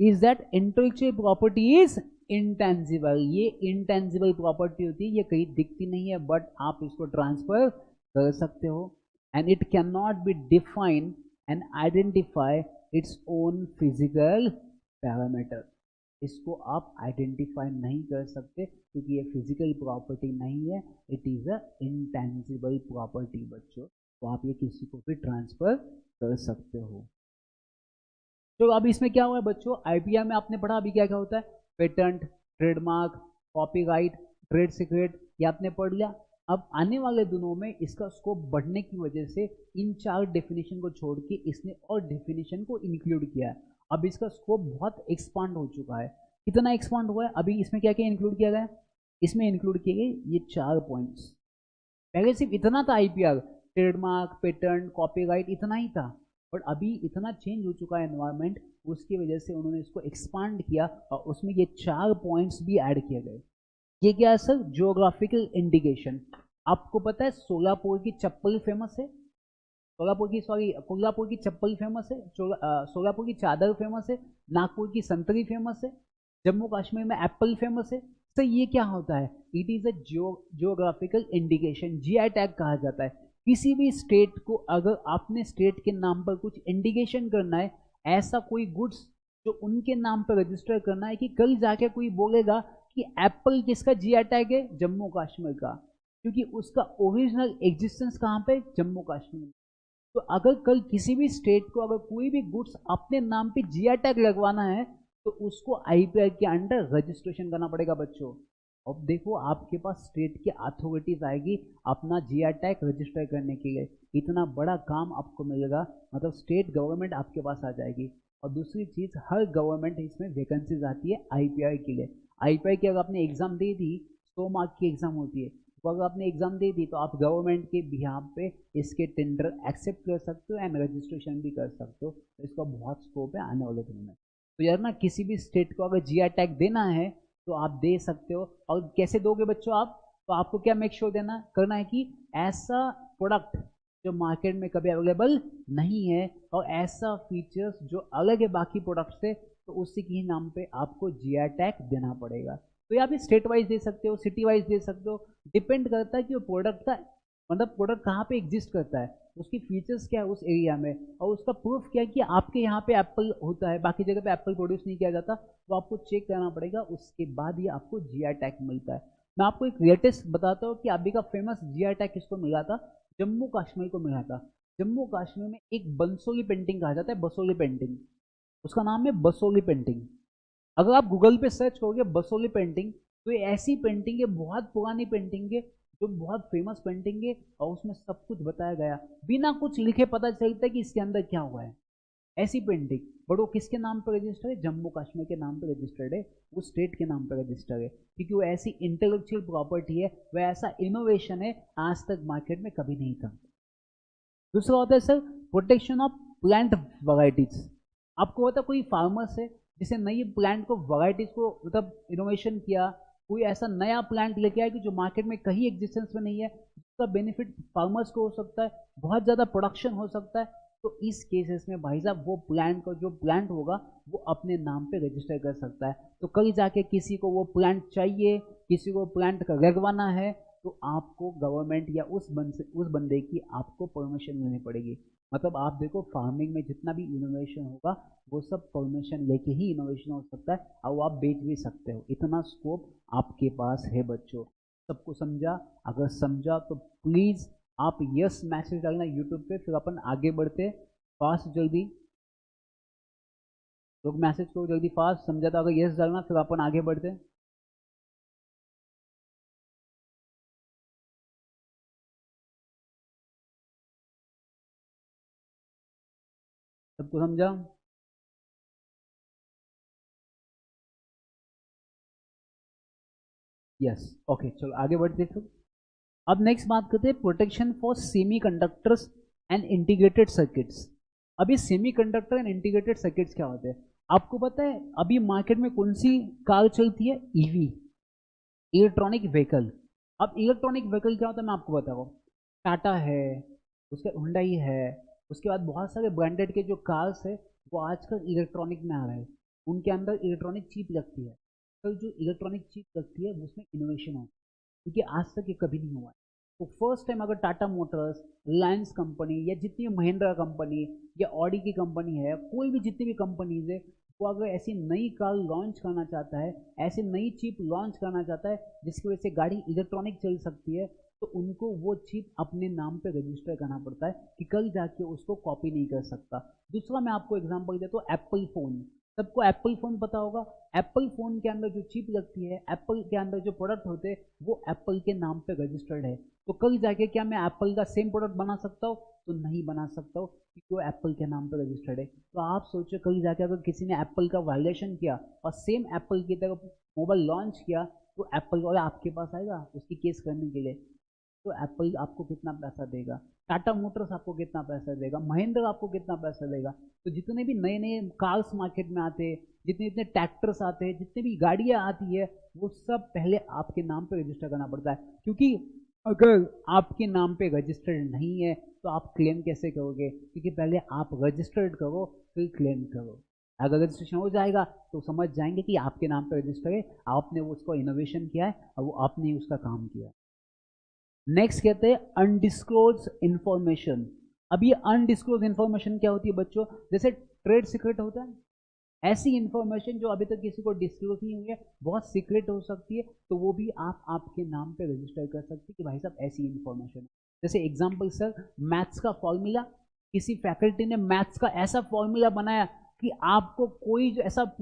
is that intellectual property is intangible। ये intangible property होती है, ये कहीं दिखती नहीं है, बट आप इसको ट्रांसफर कर सकते हो, and it cannot be defined and identify its own physical parameter। इसको आप आइडेंटिफाई नहीं कर सकते क्योंकि ये फिजिकल प्रॉपर्टी नहीं है, it is a intangible property बच्चों। तो आप ये किसी को भी ट्रांसफर कर सकते हो। तो अब इसमें क्या हुआ है बच्चों, आईपीआर में आपने पढ़ा अभी क्या क्या होता है, patent, trademark, copyright, trade secret, ये आपने पढ़ लिया। अब आने वाले दिनों में इसका स्कोप बढ़ने की वजह से इन 4 डेफिनेशन को छोड़ के इसने और डेफिनेशन को इंक्लूड किया है। अब इसका स्कोप बहुत एक्सपांड हो चुका है। कितना एक्सपांड हुआ है, अभी इसमें क्या क्या इंक्लूड किया गया है, इसमें इंक्लूड किए गए ये 4 पॉइंट्स। पहले सिर्फ इतना था आईपीआर, ट्रेडमार्क, पेटेंट, कॉपीराइट, इतना ही था। बट अभी इतना चेंज हो चुका है एनवायरनमेंट, उसकी वजह से उन्होंने इसको एक्सपांड किया और उसमें ये 4 पॉइंट्स भी ऐड किए गए। ये क्या है सर, जियोग्राफिकल इंडिकेशन। आपको पता है सोलापुर की चप्पल फेमस है, कोल्हापुर की चप्पल फेमस है, सोलापुर की चादर फेमस है, नागपुर की संतरी फेमस है, जम्मू कश्मीर में एप्पल फेमस है। तो ये क्या होता है, it is a geographical indication, GI tag कहा जाता है। किसी भी स्टेट को अगर आपने स्टेट के नाम पर कुछ इंडिकेशन करना है, ऐसा कोई गुड्स जो उनके नाम पर रजिस्टर करना है, कि कल जाके कोई बोलेगा कि एप्पल किसका जीआई टैग है, जम्मू कश्मीर का, क्योंकि उसका ओरिजिनल एग्जिस्टेंस कहाँ पे, जम्मू कश्मीर में। तो अगर कल किसी भी स्टेट को अगर कोई भी गुड्स अपने नाम पे जीआई टैग लगवाना है, तो उसको आईपीआर के अंडर रजिस्ट्रेशन करना पड़ेगा बच्चों। अब देखो आपके पास स्टेट की अथॉरिटीज आएगी अपना जीआई टैग रजिस्टर करने के लिए, इतना बड़ा काम आपको मिलेगा, मतलब स्टेट गवर्नमेंट आपके पास आ जाएगी। और दूसरी चीज, हर गवर्नमेंट इसमें वैकेंसीज आती है आईपीआर के लिए। आईपीआर की अगर आपने एग्जाम दे दी, 100 मार्क की एग्जाम होती है, तो अगर आपने एग्जाम दे दी तो आप गवर्नमेंट के बिहाफ पे इसके टेंडर एक्सेप्ट कर सकते हो एंड रजिस्ट्रेशन भी कर सकते हो। तो इसका बहुत स्कोप है आने वाले दिनों में। तो यार ना, किसी भी स्टेट को अगर जीआई टैग देना है तो आप दे सकते हो। और कैसे दोगे बच्चों आप, तो आपको क्या मेक श्योर देना करना है कि ऐसा प्रोडक्ट जो मार्केट में कभी अवेलेबल नहीं है और ऐसा फीचर्स जो अलग है बाकी प्रोडक्ट से, तो उसी के नाम पे आपको जीआई टैग देना पड़ेगा। तो या फिर स्टेट वाइज दे सकते हो, सिटी वाइज दे सकते हो, डिपेंड करता है कि वो प्रोडक्ट का मतलब प्रोडक्ट कहाँ पे एग्जिस्ट करता है, उसकी फीचर्स क्या है उस एरिया में, और उसका प्रूफ क्या है कि आपके यहाँ पे एप्पल होता है, बाकी जगह पे एप्पल प्रोड्यूस नहीं किया जाता, तो आपको चेक करना पड़ेगा, उसके बाद ही आपको जीआई टैग मिलता है। मैं आपको एक लेटेस्ट बताता हूँ कि अभी का फेमस जीआई टैग किसको मिला था, जम्मू कश्मीर को मिला था। जम्मू कश्मीर में एक बंसोली पेंटिंग कहा जाता है, बसोली पेंटिंग, उसका नाम है बसोली पेंटिंग। अगर आप गूगल पे सर्च करोगे बसोली पेंटिंग, तो ये ऐसी पेंटिंग है, बहुत पुरानी पेंटिंग है, जो बहुत फेमस पेंटिंग है, और उसमें सब कुछ बताया गया, बिना कुछ लिखे पता चलता है कि इसके अंदर क्या हुआ है। ऐसी पेंटिंग, बट वो किसके नाम पर रजिस्टर्ड है, जम्मू कश्मीर के नाम पर रजिस्टर्ड है, वो स्टेट के नाम पर रजिस्टर्ड है, क्योंकि वो ऐसी इंटेलेक्चुअल प्रॉपर्टी है, वह ऐसा इनोवेशन है, आज तक मार्केट में कभी नहीं था। दूसरा होता है sir protection of plant varieties. आपको पता कोई फार्मर्स है जिसे नई प्लांट को वैरायटीज को मतलब इनोवेशन किया, कोई ऐसा नया प्लांट लेके आया कि जो मार्केट में कहीं एग्जिस्टेंस में नहीं है, जिसका बेनिफिट फार्मर्स को हो सकता है, बहुत ज़्यादा प्रोडक्शन हो सकता है, तो इस केसेस में भाई साहब वो प्लांट का जो प्लांट होगा वो अपने नाम पे रजिस्टर कर सकता है। तो कल जाके किसी को वो प्लांट चाहिए, किसी को प्लांट का लगवाना है, तो आपको गवर्नमेंट या उस बंदे की आपको परमिशन लेनी पड़ेगी। मतलब आप देखो फार्मिंग में जितना भी इनोवेशन होगा वो सब परमिशन लेके ही इनोवेशन हो सकता है, और वो आप बेच भी सकते हो, इतना स्कोप आपके पास है बच्चों। सबको समझा? अगर समझा तो प्लीज़ आप यस मैसेज डालना यूट्यूब पे, फिर अपन आगे बढ़ते फास्ट जल्दी। लोग मैसेज करो जल्दी फास्ट, समझा? तो अगर यस डालना फिर अपन आगे बढ़ते। सबको समझा? यस, ओके, चलो आगे बढ़ते फिर। अब नेक्स्ट बात करते हैं protection for semiconductors and integrated circuits. अभी semiconductor and integrated circuits क्या होते हैं, आपको पता है अभी मार्केट में कौन सी कार चलती है, ईवी, इलेक्ट्रॉनिक व्हीकल। अब इलेक्ट्रॉनिक व्हीकल क्या होता है मैं आपको बता रहा हूँ, टाटा है, उसके हुंडई है, उसके बाद बहुत सारे ब्रांडेड के जो कार्स है वो आजकल इलेक्ट्रॉनिक में आ रहे हैं, उनके अंदर इलेक्ट्रॉनिक चिप लगती है। कल जो इलेक्ट्रॉनिक चिप लगती है उसमें इनोवेशन हो, क्योंकि आज तक ये कभी नहीं हुआ है। तो फर्स्ट टाइम अगर टाटा मोटर्स, रिलायंस कंपनी, या जितनी महिंद्रा कंपनी या ऑडी की कंपनी है, कोई भी जितनी भी कंपनीज है, वो अगर ऐसी नई कार लॉन्च करना चाहता है, ऐसी नई चिप लॉन्च करना चाहता है जिसकी वजह से गाड़ी इलेक्ट्रॉनिक चल सकती है, तो उनको वो चिप अपने नाम पे रजिस्टर करना पड़ता है कि कल जाके उसको कॉपी नहीं कर सकता। दूसरा मैं आपको एग्जांपल देता हूँ, एप्पल फ़ोन। सबको एप्पल फ़ोन पता होगा। एप्पल फ़ोन के अंदर जो चिप लगती है, एप्पल के अंदर जो प्रोडक्ट होते हैं, वो एप्पल के नाम पे रजिस्टर्ड है। तो कल जाके क्या मैं एप्पल का सेम प्रोडक्ट बना सकता हूँ? तो नहीं बना सकता हूँ, क्योंकि वो एप्पल के नाम पे रजिस्टर्ड है। तो आप सोचो, कल जाके अगर किसी ने एप्पल का वायलेशन किया और सेम एप्पल की तरह मोबाइल लॉन्च किया, तो एप्पल वाला आपके पास आएगा उसकी केस करने के लिए। तो एप्पल आपको कितना पैसा देगा, टाटा मोटर्स आपको कितना पैसा देगा, महिंद्रा आपको कितना पैसा देगा। तो जितने भी नए नए कार्स मार्केट में आते हैं, जितने जितने ट्रैक्टर्स आते हैं, जितनी भी गाड़ियां आती है, वो सब पहले आपके नाम पे रजिस्टर करना पड़ता है। क्योंकि अगर आपके नाम पे रजिस्टर्ड नहीं है तो आप क्लेम कैसे करोगे? क्योंकि पहले आप रजिस्टर्ड करो फिर क्लेम करो। अगर रजिस्ट्रेशन हो जाएगा तो समझ जाएंगे कि आपके नाम पे रजिस्टर है, आपने उसको इनोवेशन किया है और वो आपने ही उसका काम किया है। नेक्स्ट कहते हैं अनडिस्क्लोज इंफॉर्मेशन। अब ये अनडिस्क्लोज इंफॉर्मेशन क्या होती है बच्चों? जैसे ट्रेड सीक्रेट होता है, ऐसी इंफॉर्मेशन जो अभी तक किसी को डिस्क्लोज नहीं हुई है, बहुत सीक्रेट हो सकती है, तो वो भी आप आपके नाम पे रजिस्टर कर सकते हैं कि भाई साहब ऐसी इंफॉर्मेशन है। जैसे एग्जांपल सर, मैथ्स का फॉर्मूला, किसी फैकल्टी ने मैथ्स का ऐसा फॉर्मूला बनाया कि आपको कोई जो ऐसा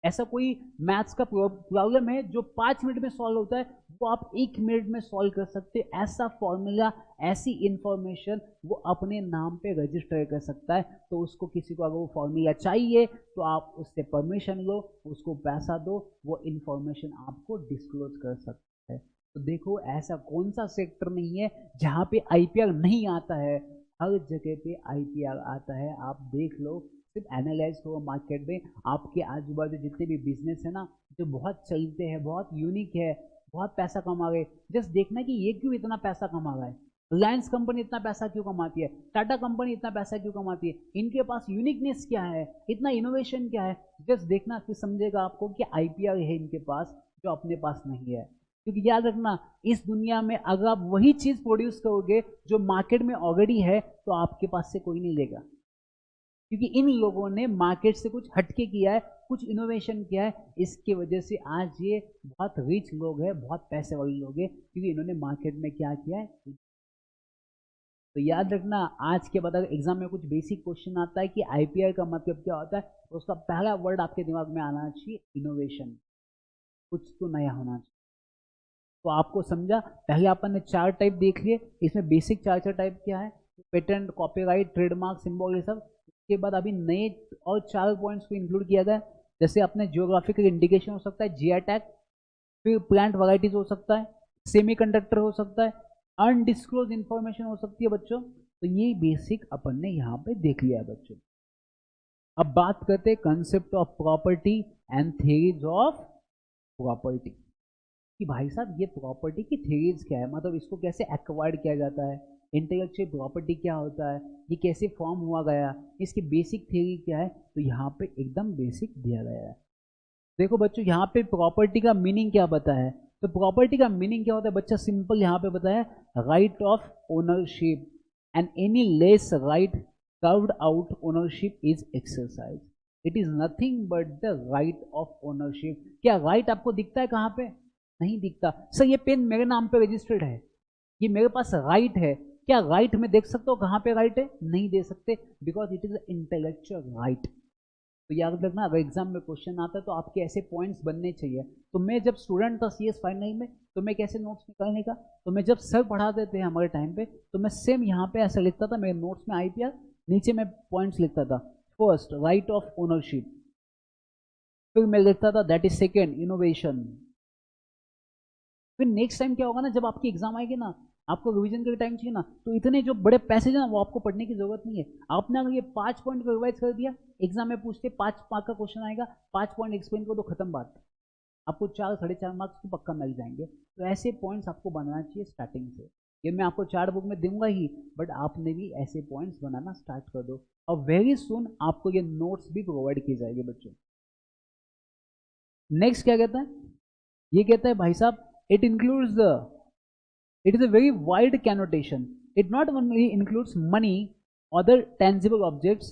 ऐसा कोई मैथ्स का प्रॉब्लम है जो 5 मिनट में सॉल्व होता है, वो आप 1 मिनट में सॉल्व कर सकते हैं। ऐसा फॉर्मूला, ऐसी इंफॉर्मेशन वो अपने नाम पे रजिस्टर कर सकता है। तो उसको किसी को अगर वो फॉर्मूला चाहिए तो आप उससे परमिशन लो, उसको पैसा दो, वो इंफॉर्मेशन आपको डिस्क्लोज कर सकता है। तो देखो, ऐसा कौन सा सेक्टर नहीं है जहाँ पे आईपीआर नहीं आता है। हर जगह पे आईपीआर आता है। आप देख लो, सिर्फ एनालाइज करो मार्केट में, आपके आजू बाजू जितने भी बिजनेस है ना, जो बहुत चलते हैं, बहुत यूनिक है, बहुत पैसा कमा रहे, जस्ट देखना कि ये क्यों इतना पैसा कमा रहा है। रिलायंस कंपनी इतना पैसा क्यों कमाती है, टाटा कंपनी इतना पैसा क्यों कमाती है, इनके पास यूनिकनेस क्या है, इतना इनोवेशन क्या है। जस्ट देखना, फिर समझेगा आपको कि आईपीआर है इनके पास जो अपने पास नहीं है। क्योंकि याद रखना, इस दुनिया में अगर आप वही चीज प्रोड्यूस करोगे जो मार्केट में ऑलरेडी है, तो आपके पास से कोई नहीं लेगा। क्योंकि इन लोगों ने मार्केट से कुछ हटके किया है, कुछ इनोवेशन किया है। इसकी वजह से आज ये बहुत रिच लोग हैं, बहुत पैसे वाले लोग हैं, क्योंकि इन्होंने मार्केट में क्या किया है। तो याद रखना, आज के बाद अगर एग्जाम में कुछ बेसिक क्वेश्चन आता है कि आईपीआर का मतलब क्या होता है, तो उसका पहला वर्ड आपके दिमाग में आना चाहिए इनोवेशन। कुछ तो नया होना चाहिए। तो आपको समझा, पहले अपन ने 4 टाइप देख लिए। इसमें बेसिक 4 टाइप क्या है? पेटेंट, कॉपीराइट, ट्रेडमार्क, सिंबल, ये सब। उसके बाद अभी नए और 4 पॉइंट्स को इंक्लूड किया गया। जैसे अपने जियोग्राफिकल इंडिकेशन हो सकता है, जीआई टैग, फिर प्लांट वैराइटीज हो सकता है, सेमीकंडक्टर हो सकता है, अनडिस्क्लोज इंफॉर्मेशन हो सकती है बच्चों। तो ये बेसिक अपन ने यहाँ पे देख लिया है बच्चों। अब बात करते हैं concept of property and theories of property, कि भाई साहब ये प्रॉपर्टी की थ्योरीज क्या है, मतलब इसको कैसे एक्वायर्ड किया जाता है, इंटेलेक्चुअल प्रॉपर्टी क्या होता है, ये कैसे फॉर्म हुआ गया, इसकी बेसिक थ्योरी क्या है। तो यहाँ पे एकदम बेसिक दिया गया है। देखो बच्चों, यहाँ पे प्रॉपर्टी का मीनिंग क्या बताया है। तो प्रॉपर्टी का मीनिंग क्या होता है बच्चा, सिंपल यहाँ पे बताया, right of ownership and any less right curved out ownership is exercise. It is nothing but the right of ownership. क्या राइट आपको दिखता है कहाँ पे? नहीं दिखता। सर ये पेन मेरे नाम पे रजिस्टर्ड है, ये मेरे पास राइट है, क्या राइट में देख सकते हो कहाँ पे राइट है? नहीं दे सकते, because it is intellectual right. तो याद रखना, अगर एग्जाम में क्वेश्चन आता है तो आपके ऐसे पॉइंट्स बनने चाहिए। तो मैं जब स्टूडेंट था सीएस फाइनल में, तो मैं कैसे नोट्स निकालने का, तो मैं जब सर पढ़ाते थे हमारे टाइम पे, तो मैं सेम यहाँ पे ऐसा लिखता था, मेरे नोट्स में आईपीआर, नीचे मैं पॉइंट्स लिखता था। फर्स्ट, राइट ऑफ ओनरशिप, फिर मैं लिखता था दैट इज सेकेंड, इनोवेशन। फिर नेक्स्ट टाइम क्या होगा ना, जब आपकी एग्जाम आएगी ना, आपको रिवीजन के टाइम चाहिए ना, तो इतने जो बड़े पैसेज है ना, वो आपको पढ़ने की जरूरत नहीं है। आपने अगर ये 5 पॉइंट को रिवाइज कर दिया, एग्जाम में पूछते 5 मार्क का क्वेश्चन आएगा, 5 पॉइंट एक्सप्लेन को, तो खत्म बात। आपको 4 4.5 मार्क्स तो पक्का मिल जाएंगे। तो ऐसे पॉइंट्स आपको बनाना चाहिए स्टार्टिंग से। ये मैं आपको 4 बुक में दूंगा ही, बट आपने भी ऐसे पॉइंट्स बनाना स्टार्ट कर दो, और वेरी सुन आपको ये नोट्स भी प्रोवाइड की जाएगी बच्चों। नेक्स्ट क्या कहता है, ये कहता है भाई साहब, it includes the, it is a very wide connotation. It not only includes money, other tangible objects,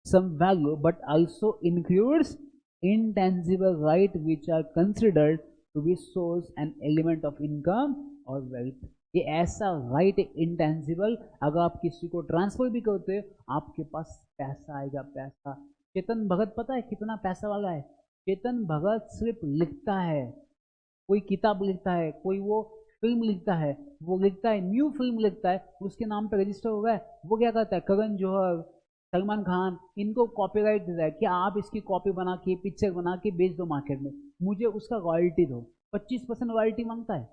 some value, but also includes intangible right which are considered to be source and element of income or wealth. ये ऐसा right intangible, अगर आप किसी को transfer भी करते हो आपके पास पैसा आएगा, पैसा। चेतन भगत पता है कितना पैसा वाला है? चेतन भगत सिर्फ लिखता है, कोई किताब लिखता है, कोई वो फिल्म लिखता है, वो लिखता है न्यू फिल्म लिखता है, उसके नाम पे रजिस्टर हो गया, वो क्या करता है, करण जौहर, सलमान खान, इनको कॉपीराइट देता है कि आप इसकी कॉपी बना के पिक्चर बना के बेच दो मार्केट में, मुझे उसका रॉयल्टी दो। 25% रॉयल्टी मांगता है।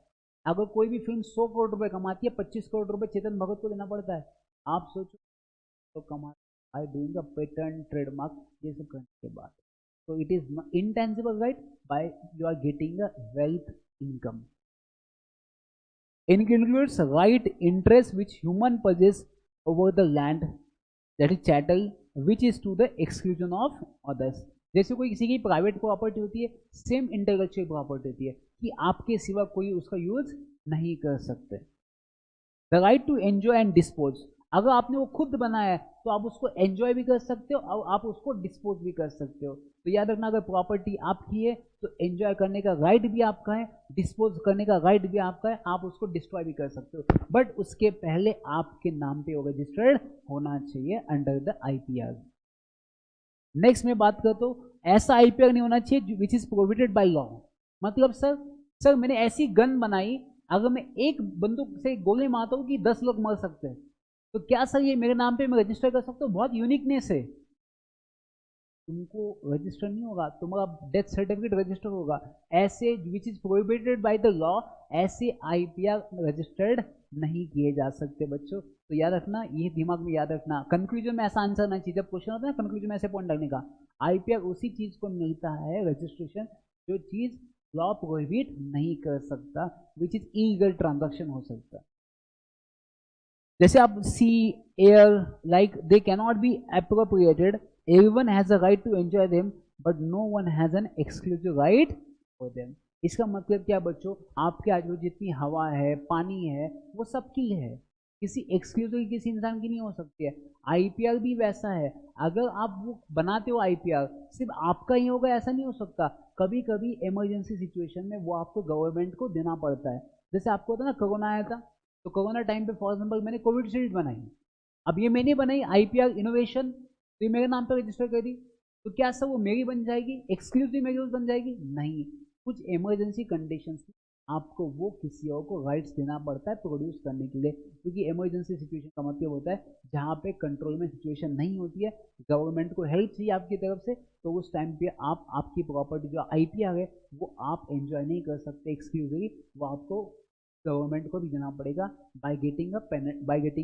अगर कोई भी फिल्म 100 करोड़ रुपए कमाती है, 25 करोड़ रुपए चेतन भगत को देना पड़ता है। आप सोचो तो कमा, I doing a patent trademark, ये सब करने के बाद, so it is intangible right by you are getting a wealth income. It includes right interest which human possess over the land, that is chattel, which is to the exclusion of others. जैसे कोई किसी की private property होती है, same intellectual property होती है कि आपके सिवा कोई उसका यूज नहीं कर सकते। The right to enjoy and dispose, अगर आपने वो खुद बनाया है तो आप उसको एंजॉय भी कर सकते हो और आप उसको डिस्पोज भी कर सकते हो। तो याद रखना, अगर प्रॉपर्टी आपकी है तो एंजॉय करने का राइट भी आपका है, डिस्पोज करने का राइट भी आपका है, आप उसको डिस्ट्रॉय भी कर सकते हो, बट उसके पहले आपके नाम पे वो रजिस्टर्ड होना चाहिए अंडर द आईपीआर। नेक्स्ट मैं बात करता हूँ, ऐसा आईपीआर नहीं होना चाहिए which is prohibited by law. मतलब सर मैंने ऐसी गन बनाई, अगर मैं एक बंदूक से गोली मारता हूँ कि 10 लोग मर सकते हैं, तो क्या सर ये मेरे नाम पे मैं रजिस्टर कर सकता हूँ? बहुत यूनिकनेस है। तुमको रजिस्टर नहीं होगा, तुम्हारा डेथ सर्टिफिकेट रजिस्टर होगा। ऐसे which is prohibited by the law, ऐसे आईपीआर रजिस्टर्ड नहीं किए जा सकते बच्चों। तो याद रखना, ये दिमाग में याद रखना। कंक्लूजन में ऐसा आंसर नहीं चाहिए, जब क्वेश्चन होता है ना कंक्लूजन में ऐसे पॉइंट लगने का, आईपीआर उसी चीज को मिलता है रजिस्ट्रेशन जो चीज लॉ प्रोहिबिट नहीं कर सकता, विच इज इलीगल ट्रांजैक्शन हो सकता है। जैसे आप sea air like they cannot be appropriated, everyone has a right to enjoy them but no one has an exclusive right for them. इसका मतलब क्या बच्चों, आपके आजू जितनी हवा है, पानी है, वो सबकी है, किसी एक्सक्लूसिव किसी इंसान की नहीं हो सकती है। आईपीआर भी वैसा है, अगर आप वो बनाते हो आईपीआर सिर्फ आपका ही होगा ऐसा नहीं हो सकता, कभी कभी इमरजेंसी सिचुएशन में वो आपको गवर्नमेंट को देना पड़ता है। जैसे आपको होता ना कोरोना आया था, तो कोरोना टाइम पे फॉर एग्जाम्पल मैंने कोविशील्ड बनाई, अब ये मैंने बनाई आईपीआर इनोवेशन, तो ये मेरे नाम पर रजिस्टर कर दी, तो क्या सब वो मेरी बन जाएगी, एक्सक्लूसिव मेरी बन जाएगी? नहीं, कुछ इमरजेंसी कंडीशंस आपको वो किसी और को राइट्स देना पड़ता है प्रोड्यूस करने के लिए, क्योंकि इमरजेंसी सिचुएशन का मतलब होता है जहाँ पे कंट्रोल में सिचुएशन नहीं होती है, गवर्नमेंट को हेल्प चाहिए आपकी तरफ से, तो उस टाइम पे आप आपकी प्रॉपर्टी जो आईपीआर है वो आप एंजॉय नहीं कर सकते एक्सक्लूसिवली, वो आपको गवर्नमेंट को भी देना पड़ेगा बाय गेटिंग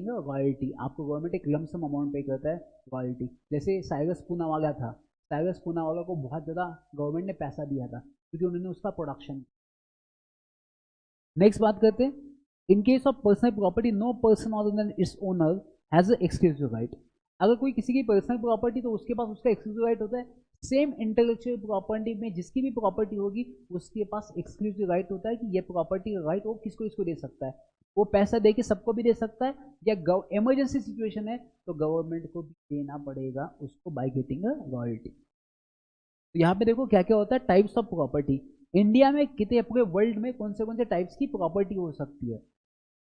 अ रॉयल्टी। आपको गवर्नमेंट एक लमसम अमाउंट पे करता है रॉयल्टी। जैसे साइरस पूनावाला था, साइरस पूनावाला को बहुत ज़्यादा गवर्नमेंट ने पैसा दिया था क्योंकि उन्होंने उसका प्रोडक्शन। नेक्स्ट बात करते हैं, in case of personal property no person other than its owner has exclusive right. अगर कोई किसी की पर्सनल प्रॉपर्टी तो उसके पास उसका एक्सक्लूसिव राइट होता है, सेम इंटेलेक्चुअल प्रॉपर्टी में जिसकी भी प्रॉपर्टी होगी उसके पास एक्सक्लूसिव राइट होता है कि ये प्रॉपर्टी का राइट वो किसको इसको दे सकता है, वो पैसा दे के सबको भी दे सकता है, या इमरजेंसी सिचुएशन है तो गवर्नमेंट को भी देना पड़ेगा उसको बाय गेटिंग अ रॉयल्टी। तो यहाँ पे देखो क्या क्या होता है, टाइप्स ऑफ प्रॉपर्टी। इंडिया में कितने, पूरे वर्ल्ड में कौन से टाइप्स की प्रॉपर्टी हो सकती है?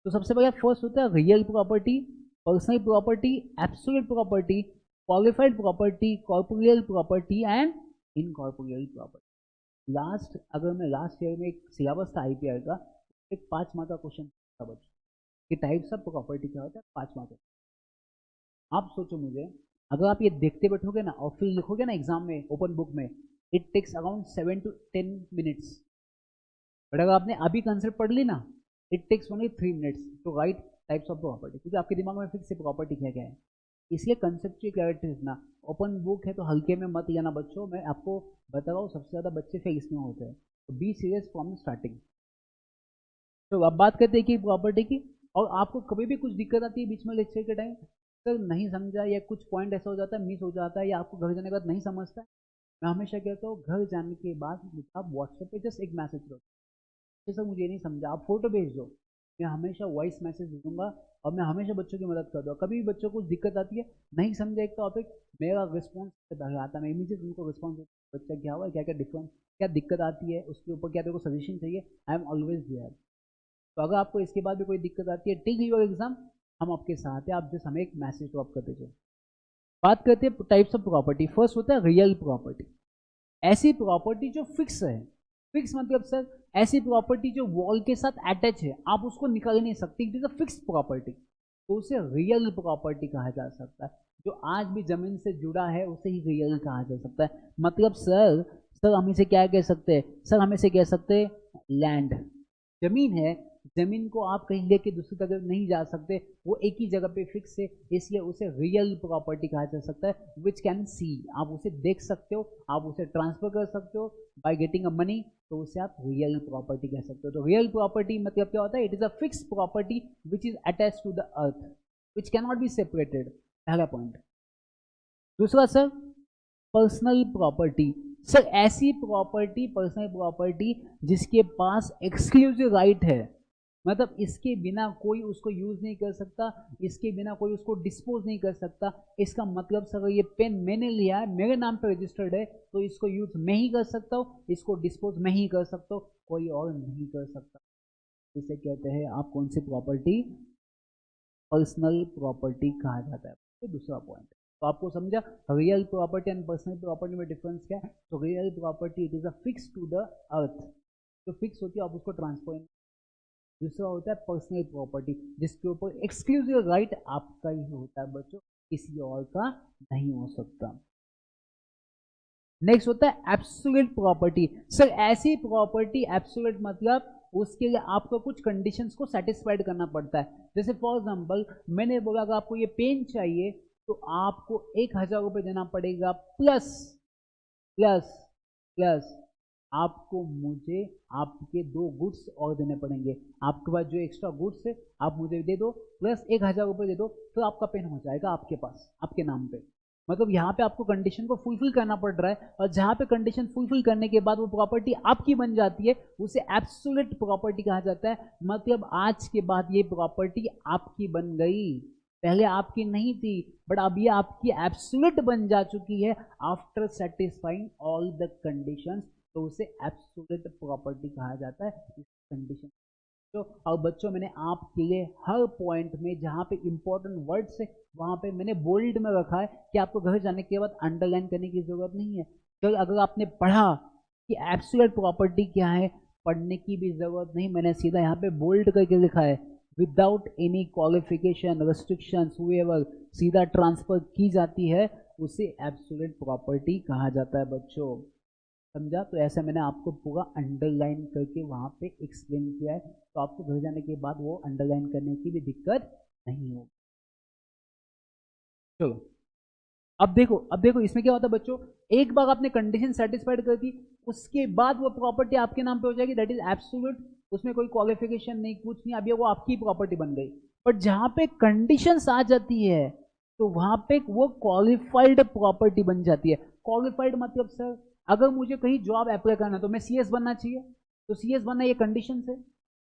तो सबसे पहले फर्स्ट होता है real property, personal property, absolute property, qualified property, corporeal property and incorporeal property. Last, अगर मैं लास्ट ईयर में एक सिलेबस था आईपीआर का, एक 5 मार्क का क्वेश्चन था बच्चों कि टाइप्स ऑफ प्रॉपर्टी क्या होता है, 5 मार्क। आप सोचो मुझे, अगर आप ये देखते बैठोगे ना और फिर लिखोगे ना एग्जाम में ओपन बुक में, it takes around 7 to 10 minutes, but अगर आपने अभी कंसेप्ट पढ़ ली ना, it takes only 3 minutes to write types of property, क्योंकि आपके दिमाग में फिक्स से प्रॉपर्टी क्या क्या है। इसलिए कंसेप्चुअल क्लैरिटी रखना, ओपन बुक है तो हल्के में मत लेना बच्चों, मैं आपको बता रहा हूँ सबसे ज़्यादा बच्चे फेल इसमें होते हैं, तो बी सीरियस फ्रॉम स्टार्टिंग। तो अब बात करते हैं कि प्रॉपर्टी की, और आपको कभी भी कुछ दिक्कत आती है बीच में लेक्चर के टाइम, सर नहीं समझा या कुछ पॉइंट ऐसा हो जाता है मिस हो जाता है या आपको घर जाने के बाद नहीं समझता है, मैं हमेशा कहता हूँ घर जाने के बाद आप व्हाट्सएप पे जस्ट एक मैसेज करो, सर मुझे नहीं समझा, आप फोटो भेज दो, मैं हमेशा वॉइस मैसेज दे दूंगा और मैं हमेशा बच्चों की मदद कर दूँगा। कभी भी बच्चों को दिक्कत आती है, नहीं समझा एक टॉपिक, मेरा रिस्पॉन्स आता है, मैं इमीडिएट उनको रिस्पॉन्स देता हूँ, बच्चा क्या हुआ, क्या क्या डिफरेंस, क्या दिक्कत आती है, उसके ऊपर क्या तेरे को सजेशन चाहिए, आई एम ऑलवेज देयर। तो अगर आपको इसके बाद भी कोई दिक्कत आती है, टिल योर एग्जाम हम आपके साथ हैं, आप जस्ट हमें एक मैसेज ड्रॉप कर दीजिए। बात करते हैं टाइप्स ऑफ प्रॉपर्टी। फर्स्ट होता है रियल प्रॉपर्टी, ऐसी प्रॉपर्टी जो फिक्स है। फिक्स मतलब सर ऐसी प्रॉपर्टी जो वॉल के साथ अटैच है, आप उसको निकाल नहीं सकते, it is a fix property, तो उसे रियल प्रॉपर्टी कहा जा सकता है। जो आज भी जमीन से जुड़ा है उसे ही रियल कहा जा सकता है। मतलब सर हम इसे क्या कह सकते हैं, सर हम इसे कह सकते हैं लैंड, जमीन है, जमीन को आप कहीं लेके दूसरी तरफ नहीं जा सकते, वो एक ही जगह पे फिक्स है, इसलिए उसे रियल प्रॉपर्टी कहा जा सकता है। विच कैन सी, आप उसे देख सकते हो, आप उसे ट्रांसफर कर सकते हो बाय गेटिंग अ मनी, तो उसे आप रियल प्रॉपर्टी कह सकते हो। तो रियल प्रॉपर्टी मतलब क्या होता है, it is a fix property which is attach to the earth, which can not be separated, पहला पॉइंट। दूसरा सर पर्सनल प्रॉपर्टी, सर ऐसी प्रॉपर्टी, पर्सनल प्रॉपर्टी जिसके पास एक्सक्लूसिव राइट है, मतलब इसके बिना कोई उसको यूज नहीं कर सकता, इसके बिना कोई उसको डिस्पोज नहीं कर सकता। इसका मतलब सर ये पेन मैंने लिया है, मेरे नाम पे रजिस्टर्ड है, तो इसको यूज मैं ही कर सकता हूँ, इसको डिस्पोज मैं ही कर सकता हूँ, कोई और नहीं कर सकता। इसे कहते हैं आप कौन सी प्रॉपर्टी, पर्सनल प्रॉपर्टी कहा जाता है। तो दूसरा पॉइंट तो आपको समझा real property and personal property में डिफरेंस क्या है। तो real property it is a fix to the earth, जो फिक्स होती है आप उसको ट्रांसफर। दूसरा होता है पर्सनल प्रॉपर्टी जिसके ऊपर एक्सक्लूसिव राइट आपका ही होता है बच्चों, किसी और का नहीं हो सकता। नेक्स्ट होता है एब्सोल्यूट प्रॉपर्टी। सर ऐसी प्रॉपर्टी, एब्सोल्यूट मतलब उसके लिए आपको कुछ कंडीशंस को सेटिस्फाइड करना पड़ता है। जैसे फॉर एग्जांपल मैंने बोला अगर आपको ये पेन चाहिए तो आपको 1,000 रुपये देना पड़ेगा, प्लस प्लस प्लस आपको मुझे आपके 2 गुड्स और देने पड़ेंगे। आपके पास जो एक्स्ट्रा गुड्स है आप मुझे दे दो, प्लस 1,000 रुपये दे दो, तो आपका पेन हो जाएगा आपके पास, आपके नाम पे। मतलब यहाँ पे आपको कंडीशन को फुलफिल करना पड़ रहा है, और जहाँ पे कंडीशन फुलफिल करने के बाद वो प्रॉपर्टी आपकी बन जाती है, उसे एब्सोल्यूट प्रॉपर्टी कहा जाता है। मतलब आज के बाद ये प्रॉपर्टी आपकी बन गई, पहले आपकी नहीं थी, बट अब ये आपकी एब्सोल्यूट बन जा चुकी है after satisfying all the conditions, तो उसे एब्सोल्यूट प्रॉपर्टी कहा जाता है इस कंडीशन। तो अब बच्चों मैंने आपके लिए हर पॉइंट में जहाँ पे इंपॉर्टेंट वर्ड्स है वहाँ पे मैंने बोल्ड में रखा है कि आपको घर जाने के बाद अंडरलाइन करने की जरूरत नहीं है। तो अगर आपने पढ़ा कि एब्सोल्यूट प्रॉपर्टी क्या है, पढ़ने की भी जरूरत नहीं, मैंने सीधा यहाँ पे बोल्ड करके लिखा है, without any qualification restriction however सीधा ट्रांसफर की जाती है, उसे एब्सोल्यूट प्रॉपर्टी कहा जाता है बच्चों। समझा? तो ऐसा मैंने आपको पूरा अंडरलाइन करके वहाँ पे एक्सप्लेन किया है, तो आपको घर जाने के बाद वो अंडरलाइन करने की भी दिक्कत नहीं होगी। चलो अब देखो इसमें क्या होता है बच्चों, एक बार आपने कंडीशन सेटिस्फाइड कर दी, उसके बाद वो प्रॉपर्टी आपके नाम पे हो जाएगी, दैट इज एब्सोल्यूट, उसमें कोई क्वालिफिकेशन नहीं, कुछ नहीं, अभी वो आपकी प्रॉपर्टी बन गई। बट जहां पे कंडीशंस आ जाती है तो वहां पे वो क्वालिफाइड प्रॉपर्टी बन जाती है। क्वालिफाइड मतलब सर अगर मुझे कहीं जॉब अप्लाई करना है तो मैं सीएस बनना चाहिए, तो सीएस बनना ये कंडीशन है।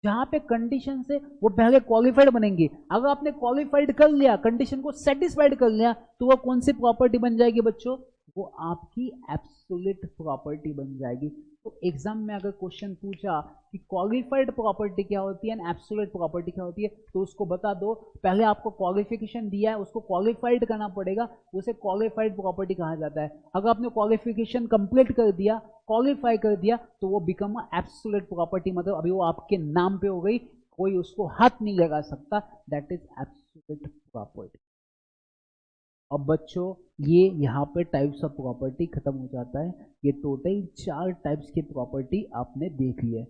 जहां पे कंडीशन से वो पहले क्वालिफाइड बनेंगे, अगर आपने क्वालिफाइड कर लिया, कंडीशन को सेटिस्फाइड कर लिया, तो वो कौन सी प्रॉपर्टी बन जाएगी बच्चों, वो आपकी एब्सोल्यूट प्रॉपर्टी बन जाएगी। तो एग्जाम में अगर क्वेश्चन पूछा कि क्वालिफाइड प्रॉपर्टी क्या होती है एंड एब्सोल्यूट प्रॉपर्टी क्या होती है, तो उसको बता दो, पहले आपको क्वालिफिकेशन दिया है उसको क्वालिफाइड करना पड़ेगा, उसे क्वालिफाइड प्रॉपर्टी कहा जाता है। अगर आपने क्वालिफिकेशन कंप्लीट कर दिया, क्वालिफाई कर दिया, तो वो बिकम एब्सोल्यूट प्रॉपर्टी, मतलब अभी वो आपके नाम पे हो गई, कोई उसको हाथ नहीं लगा सकता, दैट इज एब्सोल्यूट प्रॉपर्टी। अब बच्चों ये यहाँ पे टाइप्स ऑफ प्रॉपर्टी खत्म हो जाता है, ये टोटल 4 टाइप्स की प्रॉपर्टी आपने देख ली है।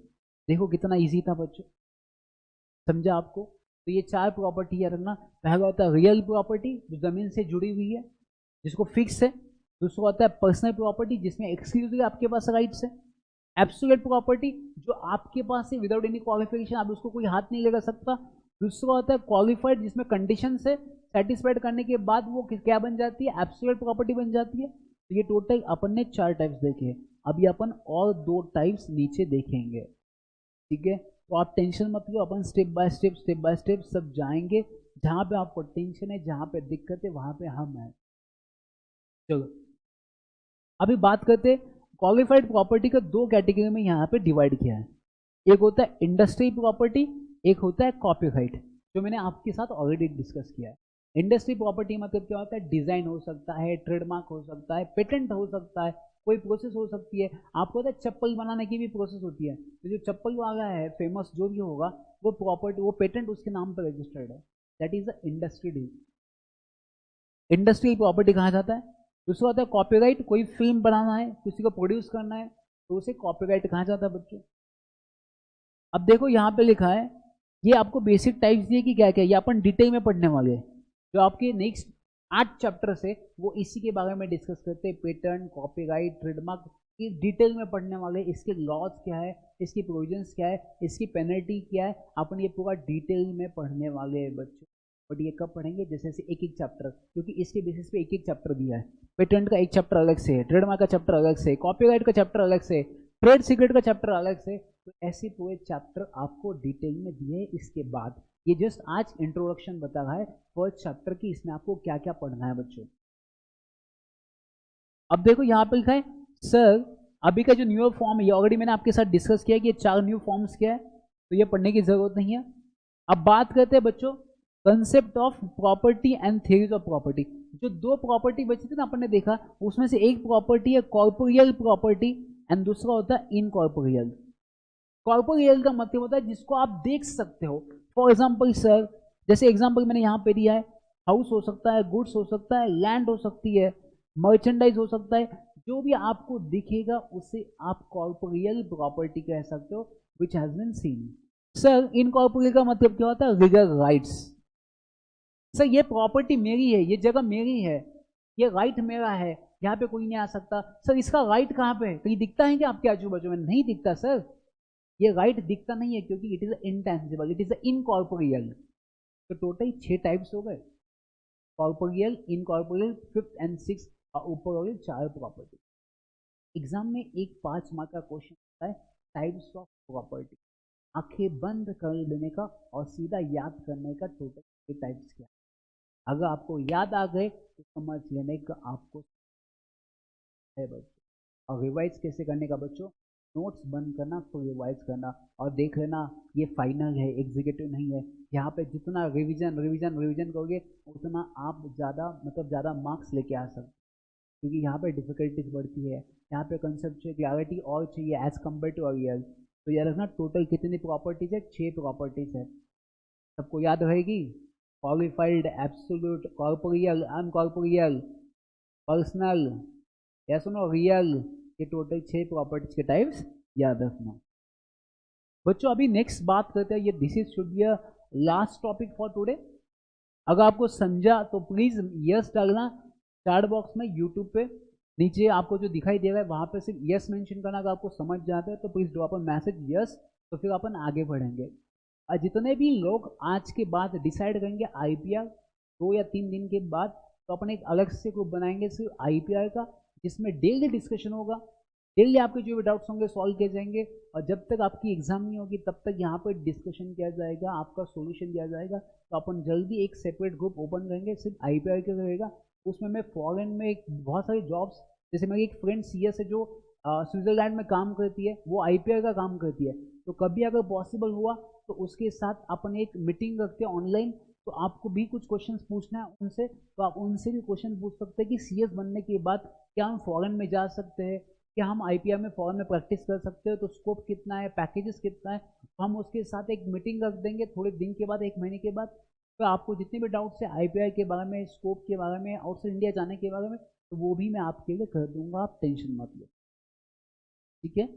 देखो कितना इजी था बच्चों, समझा आपको? तो ये 4 प्रॉपर्टी याद रखना। पहला होता है रियल प्रॉपर्टी जो जमीन से जुड़ी हुई है, जिसको फिक्स है। दूसरा होता है पर्सनल प्रॉपर्टी जिसमें एक्सक्लूसिवली आपके पास राइट्स है। एब्सोल्यूट प्रॉपर्टी जो आपके पास है विदाउट एनी क्वालिफिकेशन, आप उसको कोई हाथ नहीं लगा सकता। दूसरा होता है क्वालिफाइड जिसमें कंडीशन से सेटिस्फाइड करने के बाद वो क्या बन जाती है, एब्सोल्यूट प्रॉपर्टी बन जाती है। तो ये टोटल अपन ने 4 टाइप्स देखे हैं, अभी अपन और 2 टाइप्स नीचे देखेंगे, ठीक है? तो आप टेंशन मत लो, अपन स्टेप बाय स्टेप सब जाएंगे, जहां पे आपको टेंशन है, जहां पे दिक्कत है, वहां पे हम हैं। चलो अभी बात करते हैं क्वालिफाइड प्रॉपर्टी का 2 कैटेगरी में यहाँ पे डिवाइड किया है। एक होता है इंडस्ट्री प्रॉपर्टी एक होता है कॉपीराइट, जो मैंने आपके साथ ऑलरेडी डिस्कस किया है। इंडस्ट्री प्रॉपर्टी मतलब क्या होता है, डिजाइन हो सकता है, ट्रेडमार्क हो सकता है, पेटेंट हो सकता है, कोई प्रोसेस हो सकती है। आपको पता है चप्पल बनाने की भी प्रोसेस होती है, तो जो चप्पल वाला है फेमस जो भी होगा वो प्रॉपर्टी, वो पेटेंट उसके नाम पर रजिस्टर्ड है, that is the industry deal. Industrial property कहा जाता है। दूसरा होता है कॉपीराइट, कोई फिल्म बनाना है, किसी को प्रोड्यूस करना है, तो उसे कॉपीराइट कहा जाता है बच्चों। अब देखो यहाँ पे लिखा है, ये आपको बेसिक टाइप्स दिए कि क्या क्या, ये अपन डिटेल में पढ़ने वाले हैं। जो आपके नेक्स्ट 8 चैप्टर से वो इसी के बारे में डिस्कस करते हैं, पेटेंट, कॉपीराइट, ट्रेडमार्क की डिटेल में पढ़ने वाले। इसके लॉज क्या है, इसकी प्रोविजंस क्या है, इसकी पेनल्टी क्या है, अपन ये पूरा डिटेल में पढ़ने वाले हैं बच्चों। बट ये कब पढ़ेंगे, जैसे जैसे एक एक चैप्टर, क्योंकि इसके बेसिस पे एक एक चैप्टर दिया है। पेटेंट का एक चैप्टर अलग से है, ट्रेडमार्क का चैप्टर अलग से, कॉपीराइट का चैप्टर अलग से, ट्रेड सीक्रेट का चैप्टर अलग से। तो ऐसे पूरे चैप्टर आपको डिटेल में दिए। इसके बाद ये जस्ट आज इंट्रोडक्शन बता रहा है फर्स्ट चैप्टर की, इसमें आपको क्या क्या पढ़ना है बच्चों। अब देखो यहाँ पे लिखा है सर, अभी का जो न्यू फॉर्म है, ये ऑलरेडी मैंने आपके साथ डिस्कस किया कि ये 4 न्यू फॉर्म्स क्या है, तो ये पढ़ने की जरूरत नहीं है। अब बात करते हैं बच्चों concept of property and theories of property. जो 2 प्रॉपर्टी बची थी ना अपन ने देखा, उसमें से एक प्रॉपर्टी है कॉर्पोरियल प्रॉपर्टी एंड दूसरा होता है इनकॉर्पोरियल। कॉर्पोरियल का मतलब होता है जिसको आप देख सकते हो। फॉर एग्जाम्पल सर, जैसे एग्जाम्पल मैंने यहाँ पे दिया है, हाउस हो सकता है, गुड्स हो सकता है, लैंड हो सकती है, मर्चेंडाइज हो सकता है, जो भी आपको दिखेगा उसे आप कॉर्पोरियल प्रॉपर्टी कह सकते हो, which has been seen. Sir incorporeal का मतलब क्या होता है, लीगल राइट्स। सर ये प्रॉपर्टी मेरी है, ये जगह मेरी है, ये राइट मेरा है, यहाँ पे कोई नहीं आ सकता। सर इसका राइट कहाँ पे है, कहीं दिखता है क्या आपके आजू बाजू में? नहीं दिखता सर, ये राइट दिखता नहीं है क्योंकि it is intangible, it is incorporeal. तो टोटल 6 टाइप्स हो गए, corporeal, incorporeal, 5th and 6th, और ऊपर हो गए 4 प्रॉपर्टी। एग्जाम में एक 5 मार्क का क्वेश्चन होता है टाइप्स ऑफ प्रॉपर्टी, आंखें बंद कर लेने का और सीधा याद करने का टोटल टाइप्स क्या। अगर आपको याद आ गए तो समझ लेने का आपको है बच्चों। और रिवाइज कैसे करने का बच्चों, नोट्स बंद करना, फिर रिवाइज करना, और देख लेना ये फाइनल है, एग्जीक्यूटिव नहीं है। यहाँ पे जितना रिवीजन रिवीजन रिवीजन करोगे उतना आप ज़्यादा मतलब ज़्यादा मार्क्स लेके आ सकते, क्योंकि यहाँ पे डिफिकल्टीज बढ़ती है। यहाँ पे कंसेप्चुअल क्लैरिटी और चाहिए एज कम्पेयर टू रियल। तो याद रखना टोटल कितनी प्रॉपर्टीज है, 6 प्रॉपर्टीज है, सबको याद रहेगी। क्वालिफाइड, एब्सोल्यूट, कॉर्पोरियल, अनकॉर्पोरियल, पर्सनल, या सुनो रियल, ये टोटल 6 प्रॉपर्टीज के टाइप्स याद रखना बच्चों। अभी नेक्स्ट बात करते हैं, ये this is should be a last topic for today. अगर आपको समझा तो प्लीज यस डालना चैट बॉक्स में, यूट्यूब पे नीचे आपको जो दिखाई दे रहा है वहां पे सिर्फ यस मेंशन करना। अगर आपको समझ जाता है तो please drop a message yes, तो फिर अपन आगे बढ़ेंगे। और जितने भी लोग आज के बाद डिसाइड करेंगे आईपीआर 2 या 3 दिन के बाद, तो अपन एक अलग से ग्रुप बनाएंगे सिर्फ आईपीआर का, जिसमें डेली डिस्कशन होगा, डेली आपके जो भी डाउट्स होंगे सॉल्व किए जाएंगे। और जब तक आपकी एग्जाम नहीं होगी तब तक यहाँ पर डिस्कशन किया जाएगा, आपका सोल्यूशन दिया जाएगा। तो अपन जल्दी एक सेपरेट ग्रुप ओपन करेंगे सिर्फ आईपीआर का रहेगा। उसमें मैं फॉरेन में एक बहुत सारी जॉब्स, जैसे मेरी एक फ्रेंड सीएस है जो स्विट्जरलैंड में काम करती है, वो आईपीआर का काम करती है। तो कभी अगर पॉसिबल हुआ तो उसके साथ अपन एक मीटिंग रखते हैं ऑनलाइन। तो आपको भी कुछ क्वेश्चंस पूछना है उनसे, तो आप उनसे भी क्वेश्चन पूछ सकते हैं कि सीएस बनने के बाद क्या हम फॉरेन में जा सकते हैं, क्या हम आईपीआर में फॉरेन में प्रैक्टिस कर सकते हैं, तो स्कोप कितना है, पैकेजेस कितना है। तो हम उसके साथ एक मीटिंग रख देंगे थोड़े दिन के बाद, 1 महीने के बाद। तो आपको जितने भी डाउट्स है आईपीआर के बारे में, स्कोप के बारे में, आउटसाइड इंडिया जाने के बारे में, तो वो भी मैं आपके लिए कर दूंगा, आप टेंशन मत लो, ठीक है।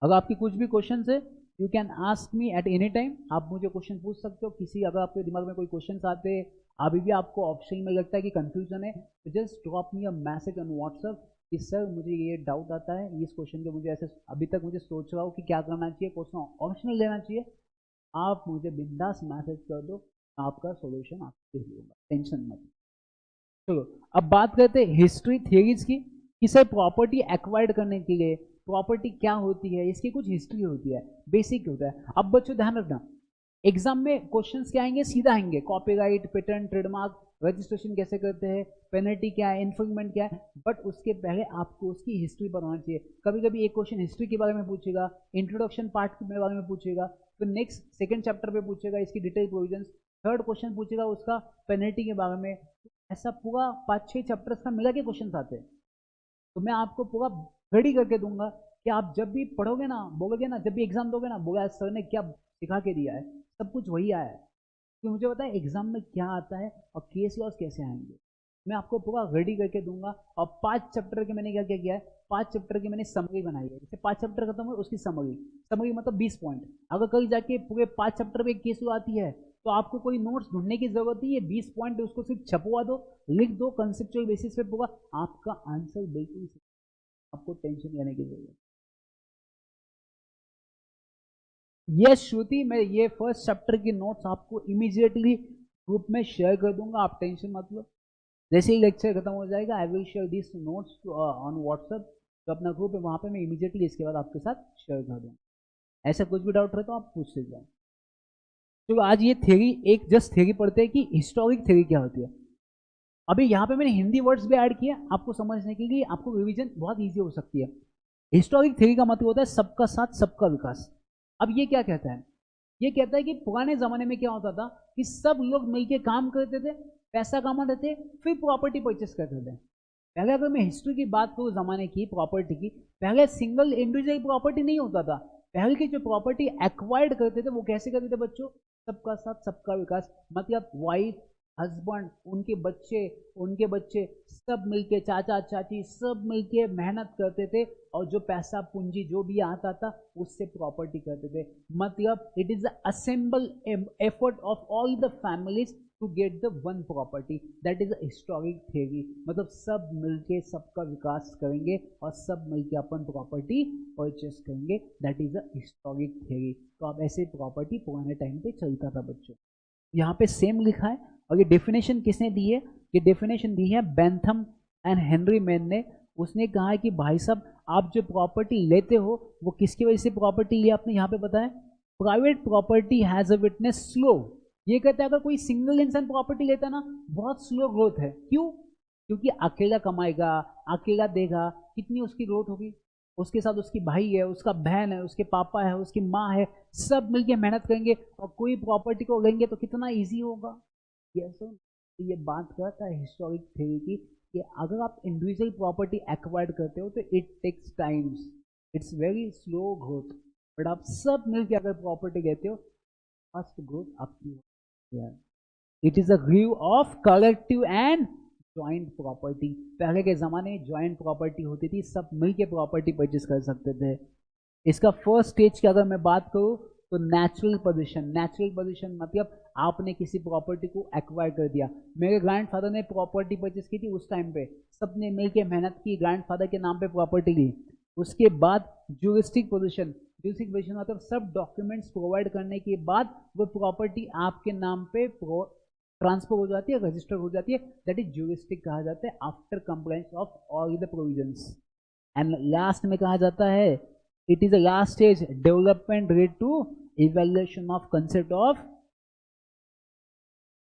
अगर आपकी कुछ भी क्वेश्चन है, you can ask me at any time, आप मुझे क्वेश्चन पूछ सकते हो। किसी अगर आपके दिमाग में कोई क्वेश्चन आते हैं, अभी भी आपको ऑप्शन में लगता है कि कंफ्यूजन है, तो just drop me a message on WhatsApp कि सर मुझे ये डाउट आता है, इस क्वेश्चन के मुझे ऐसे अभी तक मुझे सोच रहा हूँ कि क्या करना चाहिए, क्वेश्चन ऑप्शनल लेना चाहिए। आप मुझे बिंदास मैसेज कर दो, आपका सोल्यूशन आपको दे दूंगा, टेंशन मत। चलो अब बात करते हैं हिस्ट्री थियरीज की, कि सर प्रॉपर्टी एक्वायर्ड करने के लिए प्रॉपर्टी क्या होती है, इसकी कुछ हिस्ट्री होती है, बेसिक होता है। अब बच्चों ध्यान रखना, एग्जाम में क्वेश्चंस क्या आएंगे, सीधा आएंगे कॉपीराइट, पेटेंट, ट्रेडमार्क, रजिस्ट्रेशन कैसे करते हैं, पेनल्टी क्या है, इन्फ्रिंजमेंट क्या है। बट उसके पहले आपको उसकी हिस्ट्री बताना चाहिए। कभी कभी एक क्वेश्चन हिस्ट्री के बारे में पूछेगा, इंट्रोडक्शन पार्ट के बारे में पूछेगा, तो नेक्स्ट सेकंड चैप्टर पे पूछेगा इसकी डिटेल प्रोविजंस, थर्ड क्वेश्चन पूछेगा उसका पेनल्टी के बारे में। ऐसा पूरा 5-6 चैप्टर्स का मिला के क्वेश्चन आते हैं। तो मैं आपको पूरा रेडी करके दूंगा कि आप जब भी पढ़ोगे ना, बोलोगे ना, जब भी एग्जाम दोगे ना, बोला सर ने क्या सिखा के दिया है, सब कुछ वही आया है। तो मुझे पता है एग्जाम में क्या आता है और केस लॉस कैसे आएंगे, मैं आपको पूरा रेडी करके दूंगा। और 5 चैप्टर के मैंने क्या क्या किया है, 5 चैप्टर की मैंने समरी बनाई है। जैसे 5 चैप्टर खत्म हुए उसकी समरी मतलब 20 पॉइंट। अगर कल जाके पूरे 5 चैप्टर में केस लॉ आती है तो आपको कोई नोट्स ढूंढने की जरूरत नहीं है, 20 पॉइंट उसको सिर्फ छपवा दो, लिख दो, कंसेप्चुअल बेसिस पे पूरा आपका आंसर बिल्कुल, आपको टेंशन लेने की जरूरत। यस श्रुति, मैं ये फर्स्ट चैप्टर की नोट्स आपको इमीडिएटली ग्रुप में शेयर कर दूंगा, आप टेंशन मत लो। जैसे ही लेक्चर खत्म हो जाएगा I will share this notes on WhatsApp, जो अपना ग्रुप है वहाँ पे मैं इमीडिएटली इसके बाद आपके साथ शेयर कर दूँगा। ऐसा कुछ भी डाउट रहे तो आप पूछते जाओ। तो आज ये थ्योरी, एक जस्ट थ्योरी पढ़ते हैं कि हिस्टोरिक थ्योरी क्या होती है। अभी यहाँ पे मैंने हिंदी वर्ड्स भी ऐड किए आपको समझने के लिए, आपको रिवीजन बहुत ईजी हो सकती है। हिस्टोरिक थ्योरी का मतलब होता है सबका साथ सबका विकास। अब ये क्या कहता है, ये कहता है कि पुराने जमाने में क्या होता था कि सब लोग मिलकर काम करते थे, पैसा कमाते थे, फिर प्रॉपर्टी परचेस करते थे। पहले अगर मैं हिस्ट्री की बात करूँ जमाने की, प्रॉपर्टी की, पहले सिंगल इंडिविजुअल प्रॉपर्टी नहीं होता था। पहले की जो प्रॉपर्टी एक्वायर्ड करते थे वो कैसे करते थे बच्चों, सबका साथ सबका विकास, मतलब वाइफ, हस्बैंड, उनके बच्चे सब मिलके, चाचा चाची सब मिलके मेहनत करते थे और जो पैसा पूंजी जो भी आता था उससे प्रॉपर्टी करते थे। मतलब it is assemble effort of all the families to get the one property, that is historic theory. मतलब सब मिलके सबका विकास करेंगे और सब मिलके अपन प्रॉपर्टी परचेस करेंगे, that is a historic theory. तो अब ऐसे प्रॉपर्टी पुराने टाइम पे चलता था बच्चों। यहाँ पे सेम लिखा है। और ये डेफिनेशन किसने दी है, ये डेफिनेशन दी है बेंथम एंड हेनरी मैन ने। उसने कहा है कि भाई साहब आप जो प्रॉपर्टी लेते हो वो किसकी वजह से प्रॉपर्टी लिया, आपने यहाँ पे बताया private property has a witness slow. ये कहता है अगर कोई सिंगल इंसान प्रॉपर्टी लेता ना बहुत स्लो ग्रोथ है। क्यों, क्योंकि अकेला कमाएगा, अकेला देगा, कितनी उसकी ग्रोथ होगी। उसके साथ उसकी भाई है, उसका बहन है, उसके पापा है, उसकी माँ है, सब मिलके मेहनत करेंगे और कोई प्रॉपर्टी को लेंगे तो कितना इजी होगा। तो ये बात करता है हिस्टोरिक थ्योरी की कि अगर आप इंडिविजुअल प्रॉपर्टी एक्वायर्ड करते हो तो it takes times, it's very slow growth. But आप सब मिलकर अगर प्रॉपर्टी लेते हो फास्ट ग्रोथ आपकी है। It is a view of collective and joint property. पहले के जमाने में ज्वाइंट प्रॉपर्टी होती थी, सब मिलके प्रॉपर्टी परचेज कर सकते थे। इसका फर्स्ट स्टेज की अगर मैं बात करूं तो नेचुरल पोजीशन। नेचुरल पोजीशन मतलब आपने किसी प्रॉपर्टी को एक्वायर कर दिया। मेरे ग्रैंडफादर ने प्रॉपर्टी परचेज की थी, उस टाइम पे सबने मिलके मेहनत की, ग्रैंडफादर के नाम पे प्रॉपर्टी ली। उसके बाद ज्यूरिस्टिक पोजीशन, ज्यूरिस्टिक पोजीशन मतलब सब डॉक्यूमेंट्स प्रोवाइड करने के बाद वो प्रॉपर्टी आपके नाम पे ट्रांसफर हो जाती है, रजिस्टर हो जाती है, दैट इज ज्यूरिस्टिक कहा जाता है after compliance of all the provisions. And last में कहा जाता है it is the last stage development rate to evaluation of concept of,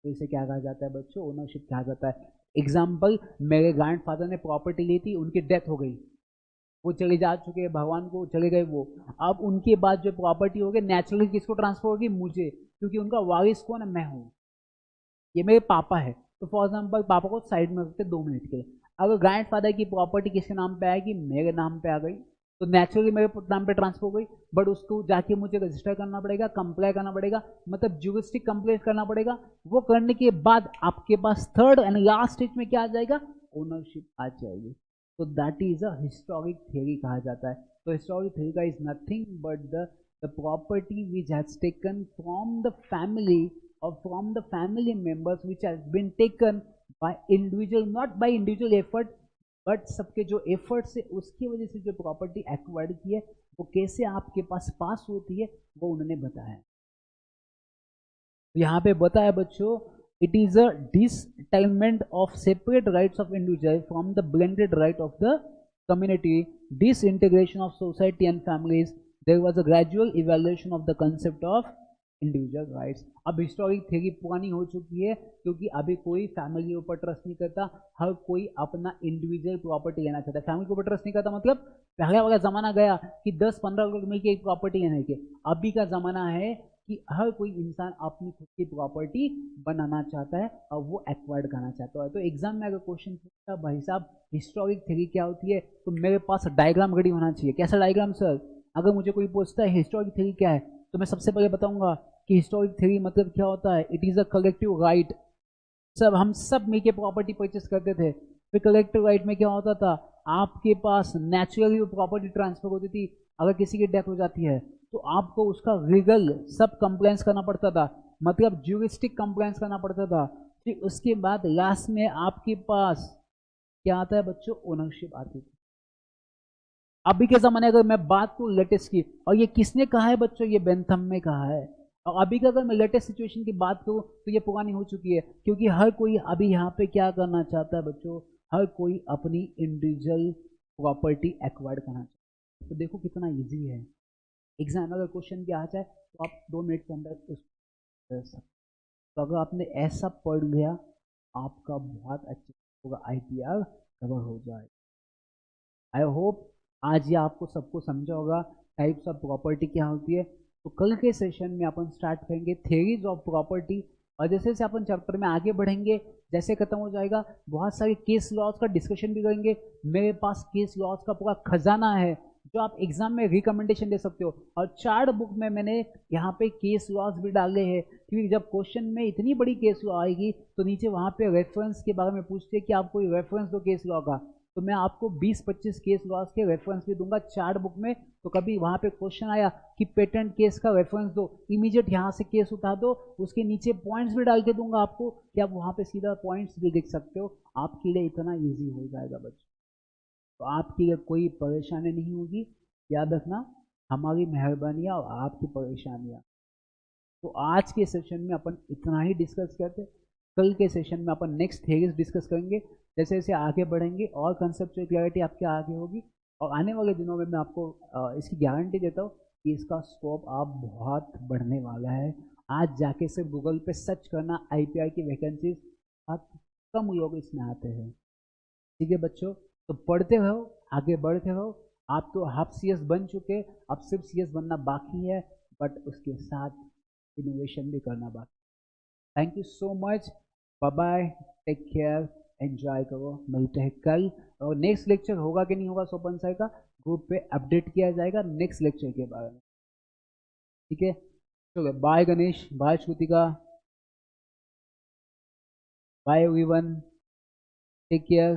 तो इसे क्या कहा जाता है बच्चों, ओनरशिप कहा जाता है। एग्जाम्पल, मेरे ग्रैंडफादर ने प्रॉपर्टी ली थी, उनकी डेथ हो गई, वो चले जा चुके हैं, भगवान को चले गए वो। अब उनके बाद जो प्रॉपर्टी होगी नेचुरली किसको ट्रांसफर होगी, मुझे, क्योंकि उनका वारिस कौन है, मैं हूँ, ये मेरे पापा है। तो फॉर एग्जाम्पल पापा को साइड में रखते 2 मिनट के लिए, अगर ग्रैंडफादर की प्रॉपर्टी किसके नाम पे आएगी, मेरे नाम पे आ गई, तो नेचुरली मेरे नाम पे ट्रांसफर हो गई। बट उसको जाके मुझे रजिस्टर करना पड़ेगा, कंप्लाई करना पड़ेगा, मतलब ज्यूरिस्टिक कंप्लेंट करना पड़ेगा। वो करने के बाद आपके पास थर्ड एंड लास्ट स्टेज में क्या आ जाएगा, ओनरशिप आ जाएगी। तो that is a historic theory कहा जाता है। तो हिस्टोरिक थ्योरी का is nothing but the property which has taken from the family or from the family members which has been taken by individual, not by individual effort but सबके जो effort से उसकी वजह से जो प्रॉपर्टी एक्वायर्ड की है वो कैसे आपके पास होती है वो उन्होंने बताया। यहाँ पे बताया बच्चों, it is a disentitlement of separate rights of individual from the blended right of the community, disintegration of society and families. There was a gradual evaluation of the concept of individual rights. अब historic theory पुरानी हो चुकी है क्योंकि अभी कोई family के ऊपर ट्रस्ट नहीं करता, हर कोई अपना इंडिविजुअल प्रॉपर्टी लेना चाहता है। फैमिली के ऊपर ट्रस्ट नहीं करता मतलब पहले वाला जमाना गया कि 10-15 लोग मिलकर एक प्रॉपर्टी लेने के। अभी का जमाना है कि हर कोई इंसान अपनी खुद की प्रॉपर्टी बनाना चाहता है और वो एक्वायर्ड करना चाहता है। तो एग्जाम में अगर क्वेश्चन पूछता भाई साहब हिस्टोरिक थ्योरी क्या होती है, तो मेरे पास डायग्राम रेडी होना चाहिए। कैसा डायग्राम सर? अगर मुझे कोई पूछता है हिस्टोरिक थ्योरी क्या है, तो मैं सबसे पहले बताऊंगा कि हिस्टोरिक थ्योरी मतलब क्या होता है। It is a collective right. सब हम सब मिलके प्रॉपर्टी परचेस करते थे। फिर कलेक्टिव राइट में क्या होता था, आपके पास नेचुरली वो प्रॉपर्टी ट्रांसफर होती थी। अगर किसी की डेथ हो जाती है तो आपको उसका लीगल सब कंप्लेंस करना पड़ता था, मतलब ज्यूरिस्टिक कंप्लेंस करना पड़ता था। फिर उसके बाद लास्ट में आपके पास क्या आता है बच्चों, ओनरशिप आती थी। अभी के जमाने अगर मैं बात करूं लेटेस्ट की, और ये किसने कहा है बच्चों, ये बेंथम में कहा है। और अभी का अगर मैं लेटेस्ट सिचुएशन की बात करूं तो ये पुरानी हो चुकी है क्योंकि हर कोई अभी यहाँ पे क्या करना चाहता है बच्चों, हर कोई अपनी इंडिविजुअल प्रॉपर्टी एक्वायर्ड करना चाहता है। तो देखो कितना इजी है। एग्जाम अगर क्वेश्चन भी आ जाए तो आप 2 मिनट के अंदर उसको कर सकते। तो अगर आपने ऐसा पढ़ लिया आपका बहुत अच्छा होगा, IPR कवर हो जाए। आई होप आज ये आपको सबको समझा होगा टाइप्स ऑफ प्रॉपर्टी क्या होती है। तो कल के सेशन में अपन स्टार्ट करेंगे थेरीज ऑफ प्रॉपर्टी, और जैसे जैसे अपन चैप्टर में आगे बढ़ेंगे, जैसे खत्म हो जाएगा बहुत सारे केस लॉज का डिस्कशन भी करेंगे। मेरे पास केस लॉज का पूरा खजाना है जो आप एग्जाम में रिकमेंडेशन दे सकते हो। और 4 बुक में मैंने यहाँ पे केस लॉज भी डाले हैं क्योंकि जब क्वेश्चन में इतनी बड़ी केस लॉ आएगी तो नीचे वहाँ पे रेफरेंस के बारे में पूछते हैं कि आप कोई रेफरेंस दो केस लॉ का। तो मैं आपको 20-25 केस लॉज के रेफरेंस भी दूंगा 4 बुक में। तो कभी वहां पे क्वेश्चन आया कि पेटेंट केस का रेफरेंस दो, इमीडिएट यहां से केस उठा दो, उसके नीचे पॉइंट्स भी डाल के दूंगा आपको कि आप वहां पे सीधा पॉइंट्स भी लिख सकते हो। आपके लिए इतना इजी हो जाएगा बच्चों, तो आपके लिए कोई परेशानी नहीं होगी। याद रखना हमारी मेहरबानियाँ और आपकी परेशानियाँ। तो आज के सेशन में अपन इतना ही डिस्कस करते, कल के सेशन में अपन नेक्स्ट थेरीज डिस्कस करेंगे। जैसे जैसे आगे बढ़ेंगे और कंसेप्चुअल क्लैरिटी आपके आगे होगी, और आने वाले दिनों में मैं आपको इसकी गारंटी देता हूँ कि इसका स्कोप आप बहुत बढ़ने वाला है। आज जाके सिर्फ गूगल पे सर्च करना IPR की वैकेंसीज, बहुत कम लोग इसमें आते हैं। ठीक है बच्चों, तो पढ़ते रहो, आगे बढ़ते रहो। आप तो हाफ CS बन चुके, अब सिर्फ CS बनना बाकी है, बट उसके साथ इनोवेशन भी करना बाकी। Thank you so much, bye bye, take care, enjoy करो। मिलते हैं कल, और नेक्स्ट लेक्चर होगा कि नहीं होगा सोपन सर का ग्रुप पे अपडेट किया जाएगा नेक्स्ट लेक्चर के बारे में। ठीक है, चलो bye Ganesh, bye Shrutika, bye everyone, take care.